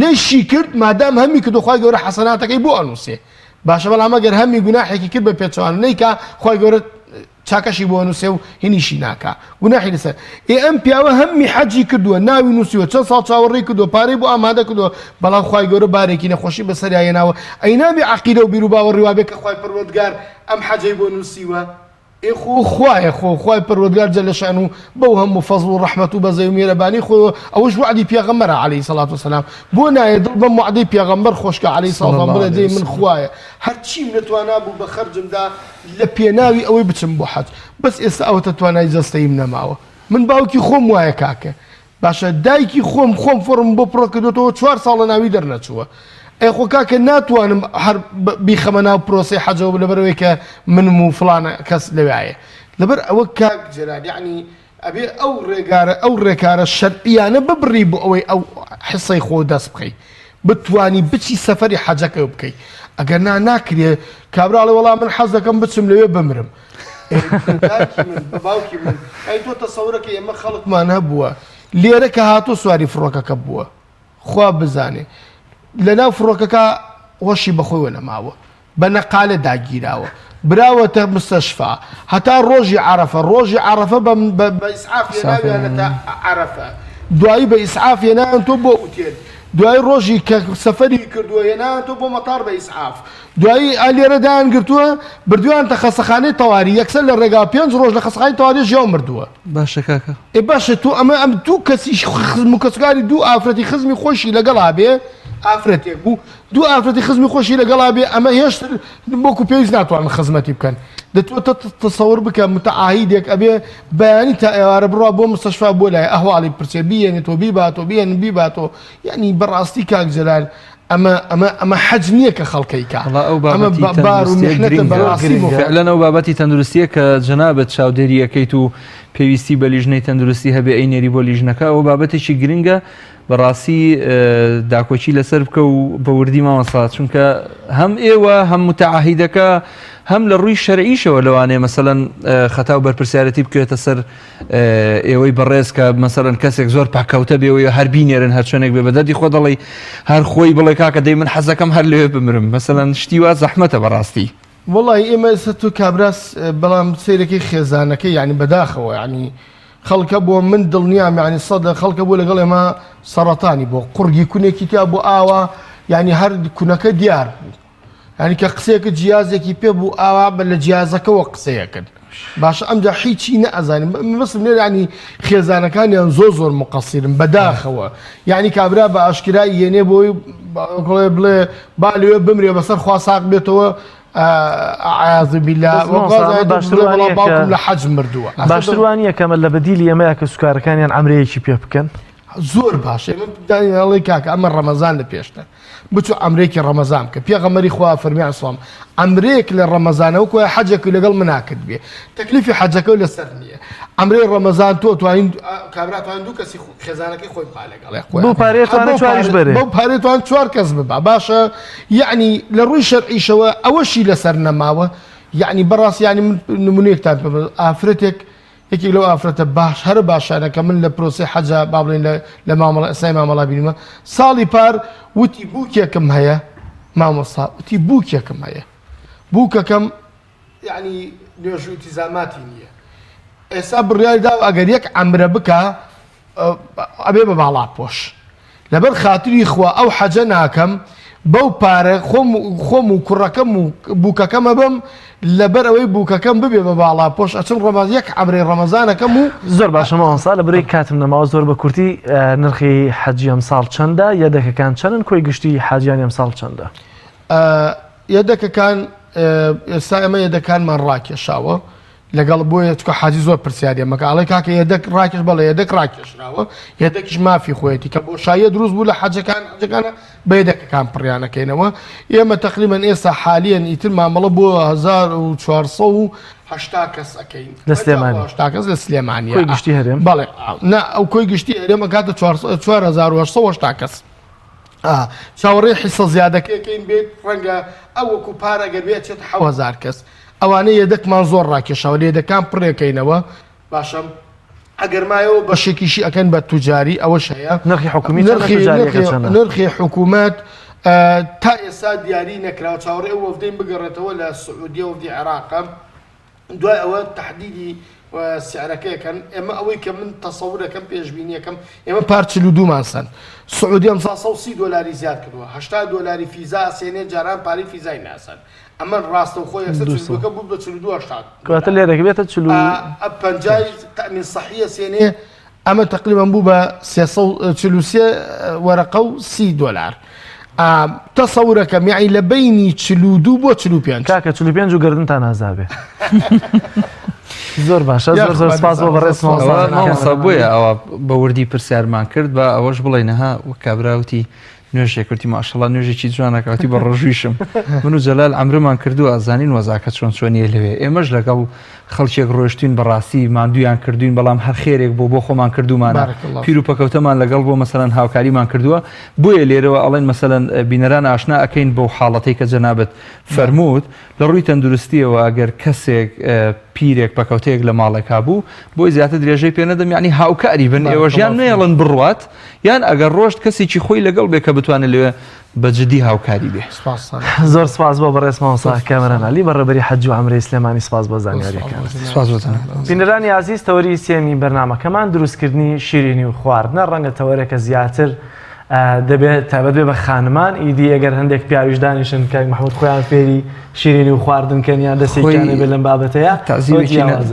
[SPEAKER 13] نەشی کرد مادام هەممی کردو خوای گەورە حەسەناتەکەی بۆ ئەنووسێ باشە بەڵام ئەگەر هەممی گوناحێکی کرد بە پێچەوانە نەیکا خوای گەورە چاکەشی بۆ نووسێ و هینیشی ناکا گوناحی لەسەر ئەم پیاوە هەممی حەجی کردووە ناوی نووسیوە چەند ساڵ چاوەڕێی کردووە پارەی بۆ ئامادە کردووە بەڵام خوای گەورە بارێکی نەخۆشی بەسەریایەناوە ئەی نابێ عەقیدە و بیر و باوەڕی وابێ کە خوای پەروەردگار ئەم حەجەی بۆ نووسیوە خوایە خوای پەروەردگار جەل شەئنوو بەو هەموو فەزڵ و ڕەحمەت و بەزەی و میهرەبانی خۆیەوە ئەوەش وعدی پێغەمبەرە عەلەیهی سەڵات وسەلام بۆ نایە دڵ بەم وعدەی پێغەمبەر خۆشکە عەلەیهی سەڵات وسەلام بڵێ دەی من خوایە هەرچیم نەتوانا بوو بە خەرجمدا لە پێناوی ئەوەی بچم بۆ حەج بەس ئێستا ئەوە توانای جەستەیم نەماوە من باوکی خۆم وایە کاکە باشە دایکی خۆم فۆرم بۆ پڕ کردوێتەوە 4 ساڵ لە ناوی دەرنەچووە خۆ کاکە ناتوانم هەر بیخەمە ناو پرۆسی حەجەوە لەبەرەوەی کە منم و فڵانە کەس لەوایە لەبەر ئەوە کاک جەلال یعنی ئەبێ ئەو ڕێکارە شەرعیانە ببڕی بۆ ئەوەی ئەو حسەی خۆ دەست بخەی بتوانی بچی سەفەری حەجەکە بکەیت ئەگەر ناکرێ کابراڵێ وەڵام من حەز دەکەم بچم لەوێ بمرم باوکی من ئەی تۆ تەسەورەکە ئێمە خەڵکمان هەبووە لێرە کە هاتۆ سواری فڕۆکەکە بووە خوا بزانێ لە ناو فڕۆکەکە هۆشی بەخۆیوە نەماوە بە نەقالە داگیراوە براوەتە مستەشفا هەتا ڕۆژی عرەفە بە ئیسعاف هێناویانە عرەفە دوایی بە ئیسعاف هێنایان تۆ بۆ ئوتێل دوای ڕۆژی کە سەفەری کردووە هێنایان تۆ بۆ مەتار بە ئیسعاف دوایی ئالێرەدایان گرتووە بردویان تە خەسەخانەی تەواری یەکسەر لە ڕێگا 5 ڕۆژ لە خەسەخانەی تەواری ژیاو مردووە
[SPEAKER 1] باشە کاکە
[SPEAKER 13] باشە تۆ ئەم دوو کەسی خزم و کەسکاری دوو ئافرەتی خزمی خۆشی لەگەڵا بێ ئافرەتێک بوو دوو ئافرەتی خزمی خۆشی لەگەڵا بێ ئەمە هێشتر بۆکو پێویست ناتوانن خزمەتی بکەن دەتوێتە تەسەور بکە متعاهیدێک ئەبێ بەیانی تا ئێوارە بڕوا بۆ مستەشفا بۆ لای ئەهواڵی پرسێ بیێنێتەوە بیباتەوە بیباتەوە یعنی بەڕاستی کاک جەلال ئەمە حەج نییە کە خەڵکەیکە
[SPEAKER 1] فعلەن ئەو بابەتی تەندروستیە کە جەنابەت چاودێریەکەیت و پێویستی بە لیژنەی تەندروستی هەبێ ئەینێری بۆ لیژنەکە ئەو بابەتێکی گرنگە بەڕاستی داکۆچی لەسەر بکە و بە وردی مامەسا چونکە هەم ئێوە هەم متعاهیدەکە هەم لە ڕووی شەرعیشەوە لەوانەیە مەسەلەن خەتا و بەرپرسیارەتی بکوێتە سەر ئێوەی بەڕێز کە مەسەلەن کەسێک زۆر پاکەوتە بێەوەی هەر بینێرن هەر چۆنێک بێ بەدەدی خۆ دەڵی هەر خۆی بڵێ کاکە دەی من حەزەکەم هەر لەوێ بمرم مەسەلەن شتی وا زەحمەتە بەڕاستی
[SPEAKER 13] وڵی ئێمە سە و کابراس بەڵام سیرەکەی خێزانەکەی یعنی بەداخەوە ینی خەڵکە بۆ من دڵنیام یعنی سەدە خەڵکە بۆ لەگەڵ ئێمە سەرەتانی بۆ قورگی کونێکی تیا بۆ ئاوا یعنی هەر کونەکە دیار بوو ینی کە قسەیەکە جیازێکی پێ بوو ئاوا بە لە جیازەکەەوە قسەیەکرد باشە ئەمجا هیچی نەئەزانین مەسم لێ ینی خێزانەکانیان زۆر مقەسیرن بەداخەوە یعنی کابرا بە ئاشکرای یێنێ بۆی بڵێ با لێوێ بمرێ بەسەر خوا ساق بێتەوە عیاذ بالله باوکم لە حەج مردووە
[SPEAKER 2] باشتروانیە کەمە لە بەدیلی ئەمەیە کە سوکارەکانیان ئەمرەیەکی پێ بکەن
[SPEAKER 13] زۆر باشە دانیڵی کاکە ئەمە ڕەمەزان لە پێشتە بچوو ئەمرێکی ڕەمەزان کە پێغەمبەری خوا فەرمیان سڵام ئەمرێک لە ڕەمەزانەوە کۆ حەجێکی لەگەڵ مناکرد بێ تەکلیفی حەجەکە لەسەر نییە ئەمرێ ڕەمەزان تۆ توانین کابرا توانین دوو کەسی خێزانەکەی خۆی پا لەگەڵ
[SPEAKER 2] بۆ پارێتوانێت چواریش بەرێ
[SPEAKER 13] بۆ پارێتوان 4 کەس ببا باشە یعنی لە ڕووی شەرعیشەوە ئەوەشی لەسەر نەماوە یعنی بەڕاست ینی من نمونەیەکتان پێ ئافرەتێک یەکێک لەو ئافرەتە باش هەر باشانە کە من لە پرۆسی حەجە با بڵێن لە ئەسای مامەڵا بینمە ساڵی پار وتی بووکێکم هەیە مامۆستا وتی بووکێکم هەیە بووکەکەم یعنی نوێژ و التیزاماتی نییە ئێستا بڕیاریدا ئەگەر یەک عەمرە بکە ئەبێ بە باڵا پۆش لەبەر خاتری خوا ئەو حەجە ناکەم بەو پارە خۆم و کوڕەکەم و بووکەکەمە بم لەبەر ئەوەی بووکەکەم ببێ بە باڵا پۆش ئەچم ڕەمەز یەک عەمرەی ڕەمەزانەکەم و
[SPEAKER 2] زۆر باشەمەوەسا لە بڕی کاتم نەماوە زۆر بە کورتی نرخی حەجی ئەمساڵ چەندە یەدەکەکان چەندن کۆی گشتی حاجیانی ئەمساڵ چەندە
[SPEAKER 13] یەدەکەکان ئێستا ئەمە یەدەکانمان ڕاکێشاوە لەگەڵ بۆیە چکە حاجی زۆر پرسیارە مەکڵی کاکە یەدەک ڕاکێش بەڵێ یەدەک ڕاکێشراوە یەدەکیش مافی خۆیەتی کە بۆ شایە دروست بوو لە حەجەکانە بە یەدەکەکان پڕیانەکەینەوە ئێمە تقریبا ئێستا حالیان ئیتر مامەڵە بۆ 1480 کەس ئەەکەین
[SPEAKER 2] لە سلێمانی
[SPEAKER 13] کەس لە سلێمانیە
[SPEAKER 2] کۆی گشتی هەرێم
[SPEAKER 13] بەڵێ ئەو کۆی گشتی هەرێمە کاتە 4880 کەس چاوەڕێ حیسە زیادەکەیەکەین بێت ڕەنگە ئەو وەکو پارەگەر بێت چێت 1000 کەس ئەوانەیە یەدەکمان زۆر ڕاکێشەوە لە یەدەکان پڕێکەینەوە باشە ئەگەر مایەوە بەشێکیشی ئەەکەن بە توجاری ئەوەش هەیە
[SPEAKER 2] نرخی حکومی
[SPEAKER 13] نرخی حکوومەت تا ئێستا دیاری نەکراوە چاوەڕێ ئەو وەفدەین بگەڕێتەوە لە سعودیە وەفدی عێراقە دوای ئەوە تحدیدی سیارەکەیەکەن ئێمە ئەوەی کە من تەسەورەکەم پێشبینیەکەم ئێمە پار 42 سن سعودی ئەمسا 130 دلاری زیاد کردووە 80 دلاری فیزا سێنێ جاران پاری فیزای ناسن ئەمە ڕاستە و خۆی ئەکسەرکە بوو بە 42
[SPEAKER 2] کاتە لێرەکە بێتە
[SPEAKER 13] 50 تەمین صحیە سێنێ ئەمە تقریبا بوو بە 43 وەرەقە و 30 دلار تەسەورەکەم یعنی لە بینی 42 بۆ 45
[SPEAKER 2] کاکە 45 و گردنتان ئازابێ زۆر باشە زۆر سپاس بۆ
[SPEAKER 1] بەڕێزمەوەسا بۆیە ئەوە بە وردی پرسیارمان کرد بە ئەوەش بڵێنەها و کابراوتی نوێژێک کردی ماشەڵڵا نوێژێکی جوانەکەوتی بە ڕۆژویشم من و جەلال ئەمرمان کردو ئازانین وەزاکە چۆن چۆنیە لەوێ ئێمەش لەگەڵ خەڵکێک ڕۆشتین بەڕاستی ماندویان کردوین بەڵام هەر خێرێک بۆ خۆمان کردومانە پیر و پەکەوتەمان لەگەڵ بۆ مەسەلەن هاوکاریمان کردووە بۆیە لێرەوە ئەڵێن مەسەلەن بینەران ئاشنا ئەەکەین بۆ حاڵەتەی کە جەنابەت فەرمووت لە ڕووی تەندروستیەوە ئەگەر کەسێک پیرێک پەکەوتە شەوتەیەک لە ماڵێکا بوو بۆی زیاتر درێژەی پێ نەدەم یعنی هاوکاری بن ئێوەژیان نێڵن بڕوات یان ئەگەر ڕۆژت کەسێکی خۆی لەگەڵ بێ کە بتوانێت لێوێ بەجددی هاوکاری بێ.
[SPEAKER 2] زۆر سپاس بۆ بەڕێز مامۆستا کامەرانعەلی بەڕێبەری حەج و عومرەی سلێمانی سپاس بۆ زانیاریەکان. بینەرانی عەزیز تەوەری سێمی بەرنامەکەمان دروستکردنی شیرینی و خواردنە ڕەنگە تەوەرێکە زیاتر دەبێت تایبەت بێ بە خانمان ئیدی ئەگەر هەندێک پیاویش دانیشن کاک محمود خۆیان فێری شیرینی و خواردنکەنیان دەستێکیانە بێت لەم بابەتەیە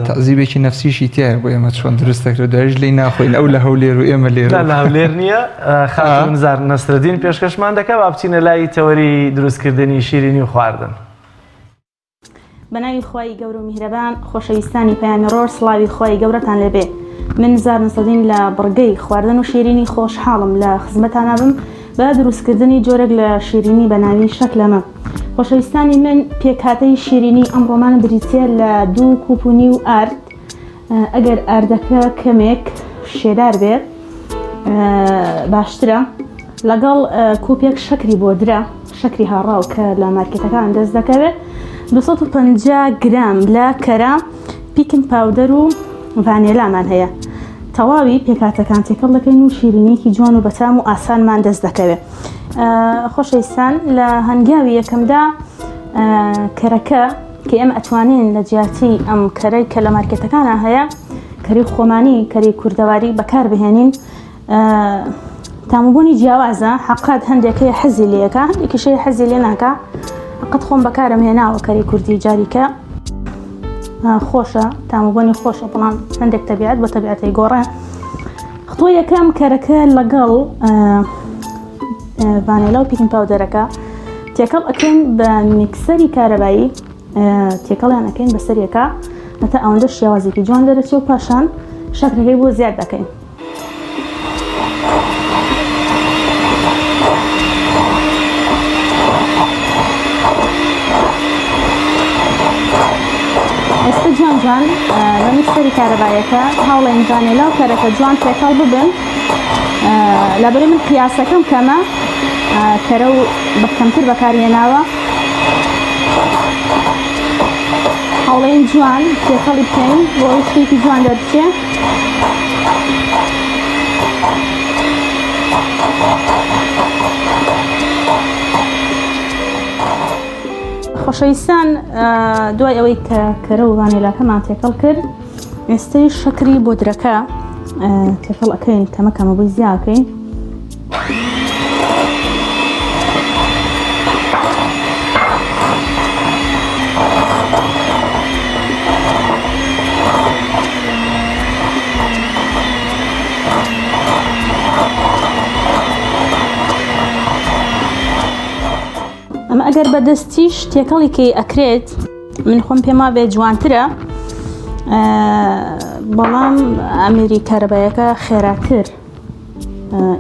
[SPEAKER 1] تەعزیبێکی نەفسیشی تایە بۆ ئێمە چۆن دروستەکرێت دوایش لێی ناخۆین ئەو لە هەولێر و ئێمە لێرە
[SPEAKER 2] لە هەولێر نییە خاتون زار نەسرەدین پێشکەشمان دەکات با بچینە لای تەوەری دروستکردنی شیرینی و خواردن.
[SPEAKER 14] بەناوی خۆی گەورە و میهرەبان خۆشەویستانی پەیامی ڕۆژ سڵاوی خۆی گەورەتان لێبێ. من زار نەسرەدین لە بڕگەی خواردن و شیرینی خۆشحاڵم لە خزمەتانە بم بە دروستکردنی جۆرێک لە شیرینی بە ناوی شەکلەمە. خۆشەویستانی من پێکهاتەی شیرینی ئەم ڕۆمانە بریتە لە 2 کوپونی و ئارد. ئەگەر ئاردەکە کەمێک شێدار بێت باشترە لەگەڵ کوپێک شەکری بۆدرا شەکری هاڕاو کە لە مارکێتەکان دەست دەکەوێت 250 گرام لە کەرە پیکن پاودەر و ڤانێلامان هەیە. تەواوی پێکاتەکان تێکەڵ دەکەین و شیرینیەکی جوان و بەتام و ئاسانمان دەست دەکەوێت. خۆشەویستان لە هەنگاوی یەکەمدا کەرەکە کە ئێمە ئەتوانین لە جیاتی ئەم کەرەی کە لە مارکێتەکانە هەیە کەری خۆمانی کەری کوردەواری بەکار بهێنین. تاموبوونی جیاوازە حەقات هەندێکەیە حەزی لێەکە هەندێکیشەیە حەزی لێ ناکە قەت خۆم بەکارم هێناوە کەری کوردی جاریکە خۆشە تاموبوونی خۆشە بەڵام هەندێک تەبیعەت بە تەبیعەتی گۆڕە. خطوە یەکەم کەرەکە لەگەڵ ڤانێلا و پیکن پاودەرەکە تێکەڵ ئەکەین بە میکسەری کارەبایی تێکەڵیان ئەەکەین بەسەرێکە هەتا ئەوەندە شێوازێکی جوان دەرەچێت و پاشان شەکرەکەی بۆ زیاد دەکەین. ئێستا جوان جوان لە میکسەری کارەبایەکە هەوڵێن ڤانێلا و کەرەکە جوان تێکەڵ ببن. لەبەرەی من قیاسەکەم کەمە کەرە و بە کەمتر بەکارهێناوە هەوڵێن جوان تێکەڵی بکەین بۆ شتێکی جوان دەرچێت. خۆشەویستان دوای ئەوەی کە کەرە و ڤانێلاکەمان تێکەڵ کرد ئێستای شەکری بۆدرەکە تێکەڵ ئەەکەین کەمە کەمە بۆی زیاکەین. ئەمە ئەگەر بەدەستیش تێکەڵێکی ئەکرێت من خۆم پێما بێ جوانترە بەڵام ئەمیری کارەبایەکە خێراتر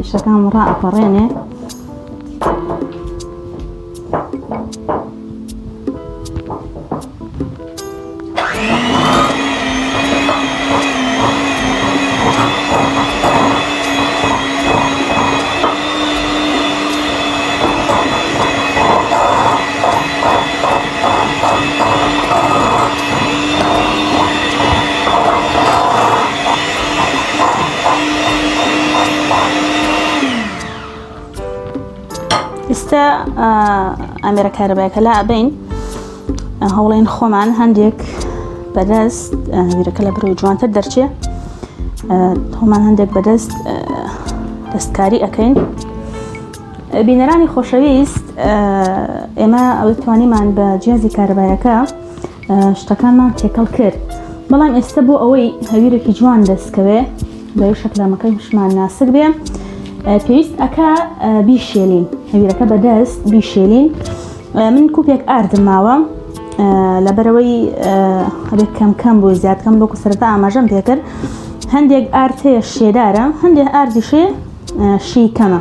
[SPEAKER 14] ئیشەکان ڕائەپەڕێنێ. ئێستا ئەمێرە کارەبایەکە لا ئەبین هەوڵێن خۆمان هەندێک بەدەست ویرەکە لە بەرەوەی جوانتر دەرچێ خۆمان هەندێک بەدەست دەستکاری ئەەکەین. بینەرانی خۆشەویست ئێمە ئەوەی توانیمان بە جیازی کارەبایەکە شتەکانمان تێکەڵ کرد بەڵام ئێستا بۆ ئەوەی هەویرێکی جوان دەستکەوێ بەوەی شەکلەمەکەی شمان ناسک بێ پێویست ئەکا بیشێلین هەویرەکە بەدەست بیشێلین. من کوپێک ئاردم ماوە لەبەرەوەی هەبێت کەم کەم بۆ زیادکەم بۆکو سەرەتا ئاماژەم پێکرد هەندێک ئارد هەیە شێدارە هەندێک ئاردیشێ شی کەمە.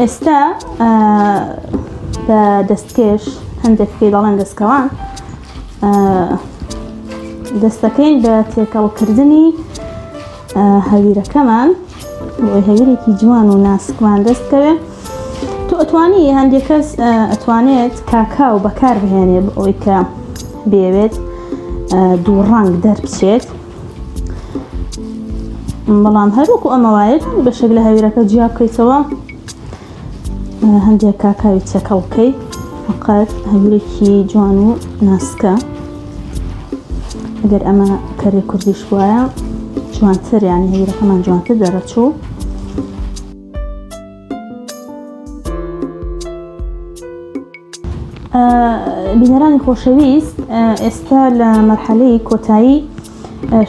[SPEAKER 14] ئێستا بە دەستکێش هەندێک پێ دەڵێن دەستکەوان دەستەکەین بە تێکەڵکردنی هەویرەکەمان بۆی هەویرێکی جوان و ناسکمان دەستکەوێ. تو ئەتوانی هەندێک کەس ئەتوانێت کاکاو بەکار بهێنێ بۆ ئەوەی کە بێوێت دوو ڕنگ دەربچێت بەڵام هەروەکو ئەمە وایە بەشێک لە هەویرەکە جیا بکەیتەوە هەندێک کاکاوی چەکە بکەیت فقط هەویرێکی جوان و ناسکە ئەگەر ئەمە کەرێ کوردیش وایە جوانتر یانی هەویرەکەمان جوانتر دەرەچوو بینەرانی خۆشەویست ئێستا لە مەرحەلەی کۆتایی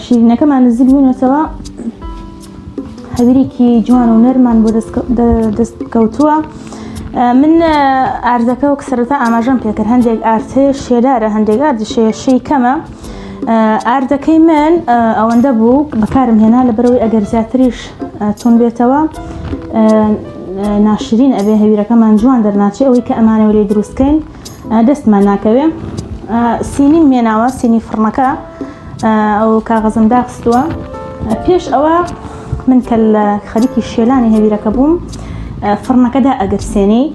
[SPEAKER 14] شیرینەکەمان نزیک بوونەتەوە هەویرێکی جوان و نەرمان بۆ دەست کەوتووە من ئاردەکە و سەرەتا ئاماژەم پێکرد هەندێک ئارتەیە شێدارە هەندێک ئاردشەی کەمە ئاردەکەی من ئەوەندە بوو بەکارم هێنا لەبەرەوەی ئەگەر زیاتریش تون بێتەوە ناشرین ئەبێ هەویرەکەمان جوان دەرناچێ ئەوەی کە ئەمانەوە لێ دروستکەین دەستمان ناکەوێ سینیم مێناوە سینی فڕنەکە ئەو کاغەزم داخستووە پێش ئەوە من کە لە خەریکی شێلانی هەویرەکە بووم فڕنەکەدا ئەگەرسێنی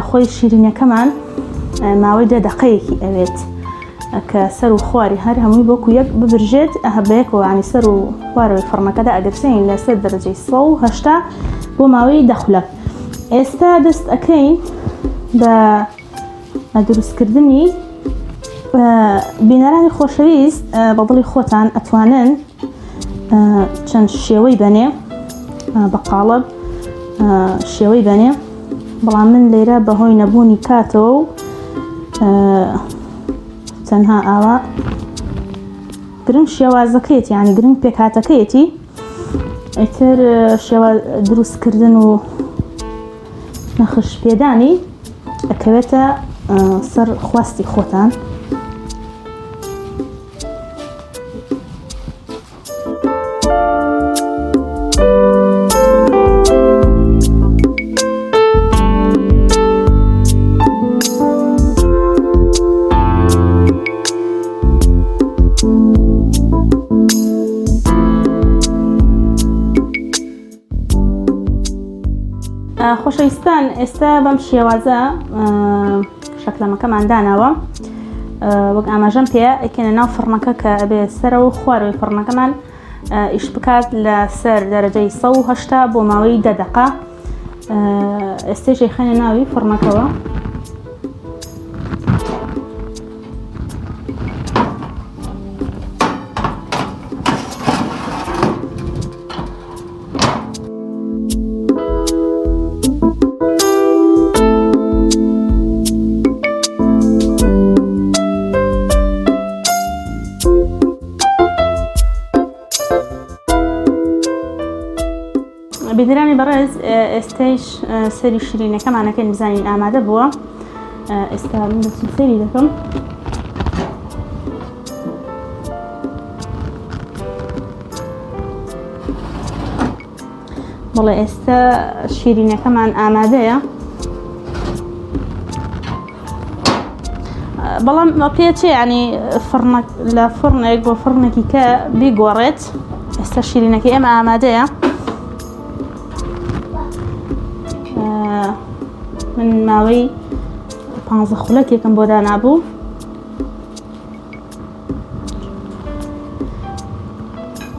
[SPEAKER 14] خۆی شیرینەکەمان ماوەی 10 دقەیەکی ئەوێت کە سەر و خواری هەر هەمووی بۆکو یەک ببرژێت بەیەکەوە عنی سەر و خوارەوەی فڕنەکەدا ئەگەرسێنی لەسەر دەرەجەی 180 بۆ ماوەی 10 خولەک ئێستا دەست ئەکەین بە دروستکردنی بینەرانی خۆشەویست بە دڵی خۆتان ئەتوانن چەند شێوەی بەنێ بە قاڵب شێوەی بەنێ بەڵام من لێرە بەهۆی نەبوونی کاتەوە و تەنها ئاوا گرنگ شێوازەکەیەتی یانی گرنگ پێکهاتەکەیەتی ئیتر شێوە دروستکردن و نەخش پێدانی ئەکەوێتە سەر خواستی خۆتان خۆشەویستان ئێستا بەم شێوازە شەکلەمەکەمان داناوە وەک ئاماژەم پێ ئەکەنە ناو فڕنەکە کە ئەبێ سەرەوە خوارەوەی فڕنەکەمان ئیش بکات لە سەر دەرەجەی 180 بۆ ماوەی 10 دقە ئێستێژی خەنە ناوی فڕنەکەوە بینەرانی بەڕێز ئێستەش سەری شیرینەکەمانەکەی بزانین ئامادە بووە ئێستا من دەچم سەری دەکەم بەڵێ ئێستا شیرینەکەمان ئامادەیە بەڵام پێچێ ینی لە فڕنێک بۆ فڕنێکی کە بیگۆڕێت ئێستا شیرینەکەی ئێمە ئامادەیە من ماوەی 15 خولەکێکم بۆ دانابوو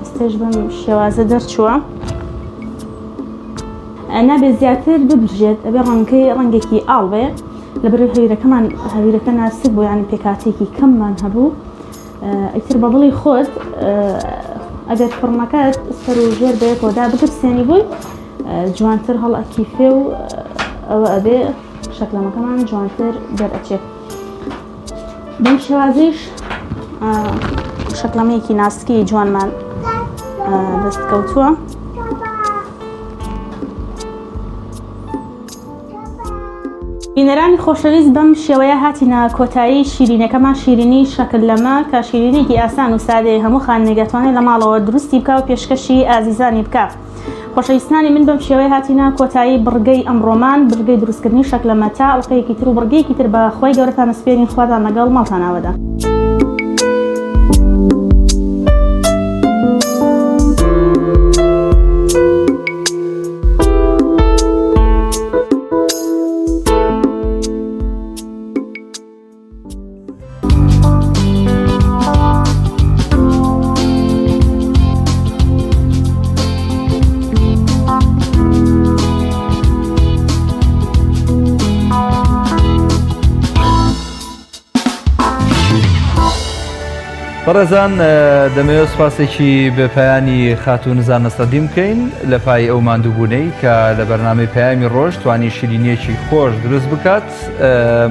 [SPEAKER 14] ئێستاش بەم شێوازە دەرچووە نابێت زیاتر ببرژێت ئەبێ ڕەنگێکی ئاڵ بێ لەبەرەوەی هەویرەکە ناسک بوو یانی پێکاتێکی کەممان هەبوو ئیتر بە دڵی خۆت ئەگەر فڕنەکەت سەر و ژێر بەیەکەوەدا بگرسێنی بووی جوانتر هەڵ ئەکیفێ و ئەوە ئەبێ شەکلەمەکەمان جوانتر دەرئەچێت بەم شێوازەیش شەکلەمەیەکی ناسکی جوانمان دەست کەوتووە بینەرانی خۆشەویست بەم شێوەیە هاتینە کۆتایی شیرینەکەمان شیرینی شەکل لەمە کە شیرینێکی ئاسان و سادەیە هەموو خانێگەتوانێت لە ماڵەوە دروستی بکە و پێشکەشی ئازیزانی بکە خۆشەویستانی من بەم شێوەیە هاتینە کۆتایی بڕگەی ئەمڕۆمان بڕگەی دروستکردنی شەکلەمە تا ئەڵقەیەکی تر و بڕگەیەکی تر بە خۆی گەورەتان سپێرین خواتان لەگەڵ ماڵتانەوەدا
[SPEAKER 1] بەڕێزان دەمەوێت سوپاسێکی بە پایانی خاتون زانستەدی بکەین لە پای ئەو ماندووبوونەی کە لە بەرنامەی پەیامی ڕۆژ توانی شیرینیەکی خۆش دروست بکات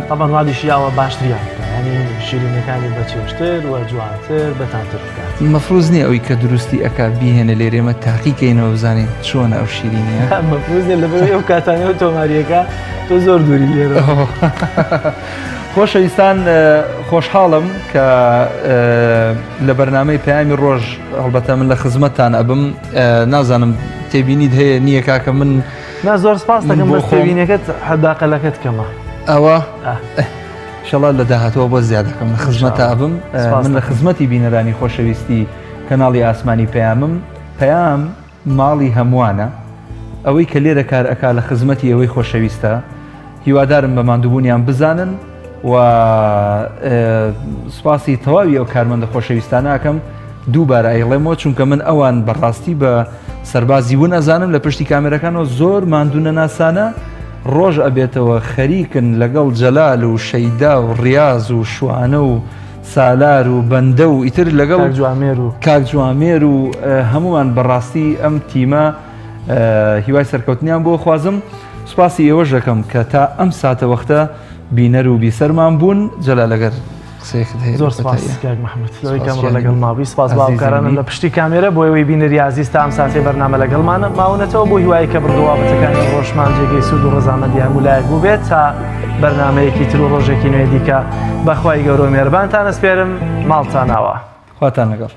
[SPEAKER 2] تەمان وادیشیاوە باشتریان ینی شیرینەکانی بەچێشتر و جوانتر بەتانتر بکات
[SPEAKER 1] مەفروز نییە ئەوی کە دروستی ئەک بیهێنە لێرێمە تاقیکەینەوە بزانین چۆن ئەو شیرینیە
[SPEAKER 2] مەفروز نیە لەبەر ئەو کاتانەوە تۆماریەکە تۆ زۆر دووری لێرە
[SPEAKER 1] خۆشەویستان خۆشحاڵم کە لە بەرنامەی پەیامی ڕۆژ هەڵبەتە من لە خزمەتتان ئەبم نازانم تێبینیت هەیە نییە کاکە من
[SPEAKER 2] زۆر سپاس دەکەم بە تێبینەکەت حەداقەلەکەت کەمە
[SPEAKER 1] ئەوە شەڵات لە داهاتەوە بۆ زیاد دەکەم لە خزمەتە ئەبم من لە خزمەتی بینەرانی خۆشەویستی کەناڵی ئاسمانی پەیامم پەیام ماڵی هەمووانە ئەوەی کە لێرە کار ئەکا لە خزمەتی ئەوەی خۆشەویستە هیوادارم بە ماندووبوونیان بزانن و سوپاسی تەواوی ئەو کارمەندە خۆشەویستانەکەم دووبارە ئەیڵێمەوە چونکە من ئەوان بەڕاستی بە سەربازی ون ئەزانم لە پشتی کامێرەکانەوە زۆر ماندوونە ناسانە ڕۆژ ئەبێتەوە خەریکن لەگەڵ جەلال و شەیدا و ڕیاز و شوانە و سالار و بەندە و ئیتر لەگەڵ کاک جوامێر و هەمومان بەڕاستی ئەم تیمە هیوای سەرکەوتنیان بۆ خوازم سوپاسی ئێوەش دەکەم کە تا ئەم ساتە وەختە بینەر و بیسەرمان بوون جەلا لەگەر قسەیەکت هەیە
[SPEAKER 2] زۆر سپاس کاک محەممەد لەوەی کەمڕۆ لەگەڵ ماوی سپاس باوکارانم لە پشتی کامێرە بۆ ئەوەی بینەری عزیز تا ئەم ساتێ بەرنامە لەگەڵمانە ماونەتەوە بۆ هیوای کە بردووابەتەکانی ڕۆژمان جێگەی سوود و ڕەزامەندی هەمولایەک بوو بێت تا بەرنامەیەکی تر و ڕۆژێکی نوێ دیکە بەخوای گەورە و مێربانتان ئەسپێرم ماڵتان ناوە
[SPEAKER 1] خواتان لەگەڵ